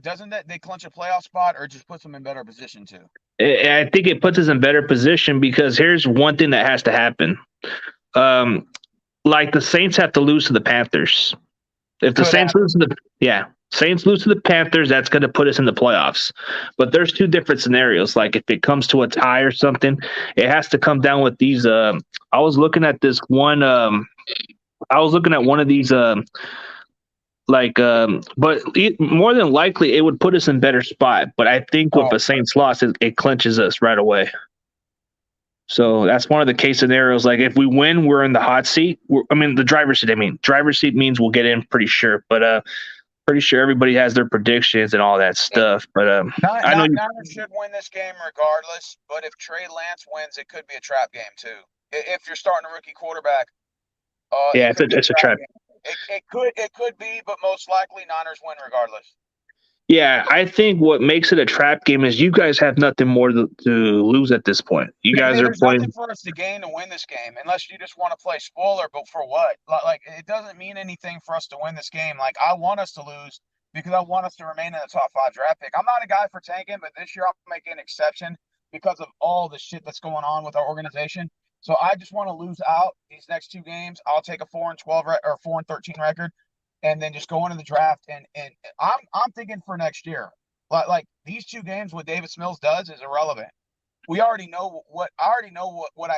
doesn't they clinch a playoff spot or just puts them in better position too? I think it puts us in better position because here's one thing that has to happen. Like the Saints have to lose to the Panthers. If the Saints lose to the Panthers, that's going to put us in the playoffs. But there's two different scenarios. Like if it comes to a tie or something, it has to come down with these. I was looking at this one. I was looking at one of these. But more than likely, it would put us in better spot. But I think with the Saints loss, it clinches us right away. So that's one of the case scenarios. Like if we win, we're in the hot seat. The driver's seat. Driver's seat means we'll get in pretty sure. But pretty sure everybody has their predictions and all that stuff. But I know Niners should win this game regardless. But if Trey Lance wins, it could be a trap game too. If you're starting a rookie quarterback, it's a trap. It could be, but most likely Niners win regardless. Yeah, I think what makes it a trap game is you guys have nothing more to lose at this point. You guys are playing. Nothing for us to gain to win this game, unless you just want to play spoiler. But for what? Like it doesn't mean anything for us to win this game. Like I want us to lose because I want us to remain in the top 5 draft pick. I'm not a guy for tanking, but this year I'm making an exception because of all the shit that's going on with our organization. So I just want to lose out these next 2 games. I'll take a 4-12 or 4-13 record, and then just go into the draft. And I'm thinking for next year, like these 2 games, what Davis Mills does is irrelevant. We already know what I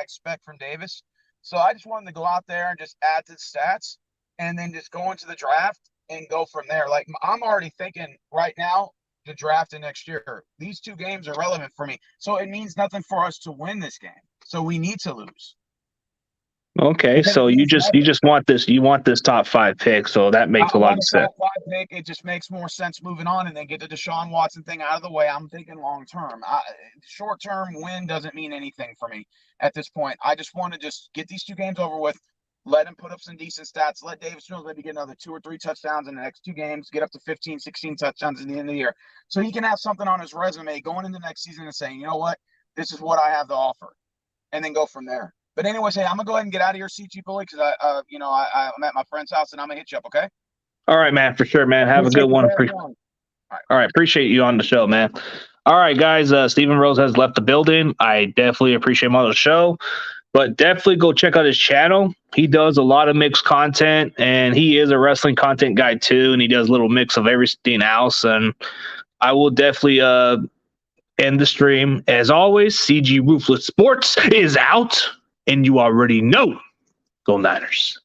expect from Davis. So I just wanted to go out there and just add to the stats, and then just go into the draft and go from there. Like I'm already thinking right now the draft in next year. These 2 games are relevant for me, so it means nothing for us to win this game. So we need to lose. Okay, so you just want this. You want this top 5 pick, so that makes a lot of sense. Top 5 pick, it just makes more sense moving on, and then get the Deshaun Watson thing out of the way. I'm thinking long term. Short term win doesn't mean anything for me at this point. I just want to get these 2 games over with. Let him put up some decent stats. Let Davis Mills maybe get another 2 or 3 touchdowns in the next 2 games. Get up to 15, 16 touchdowns at the end of the year, so he can have something on his resume going into next season and saying, you know what, this is what I have to offer, and then go from there. But anyways, hey, I'm gonna go ahead and get out of here, CG Bully, because I'm at my friend's house and I'm gonna hit you up. Okay. All right, man, for sure, man. Have a good one. All right, appreciate you on the show, man. All right, guys. Steven Rose has left the building. I definitely appreciate him on the show, but definitely go check out his channel. He does a lot of mixed content, and he is a wrestling content guy too, and he does a little mix of everything else. And I will definitely end the stream. As always, CG Ruthless Sports is out, and you already know. Go Niners.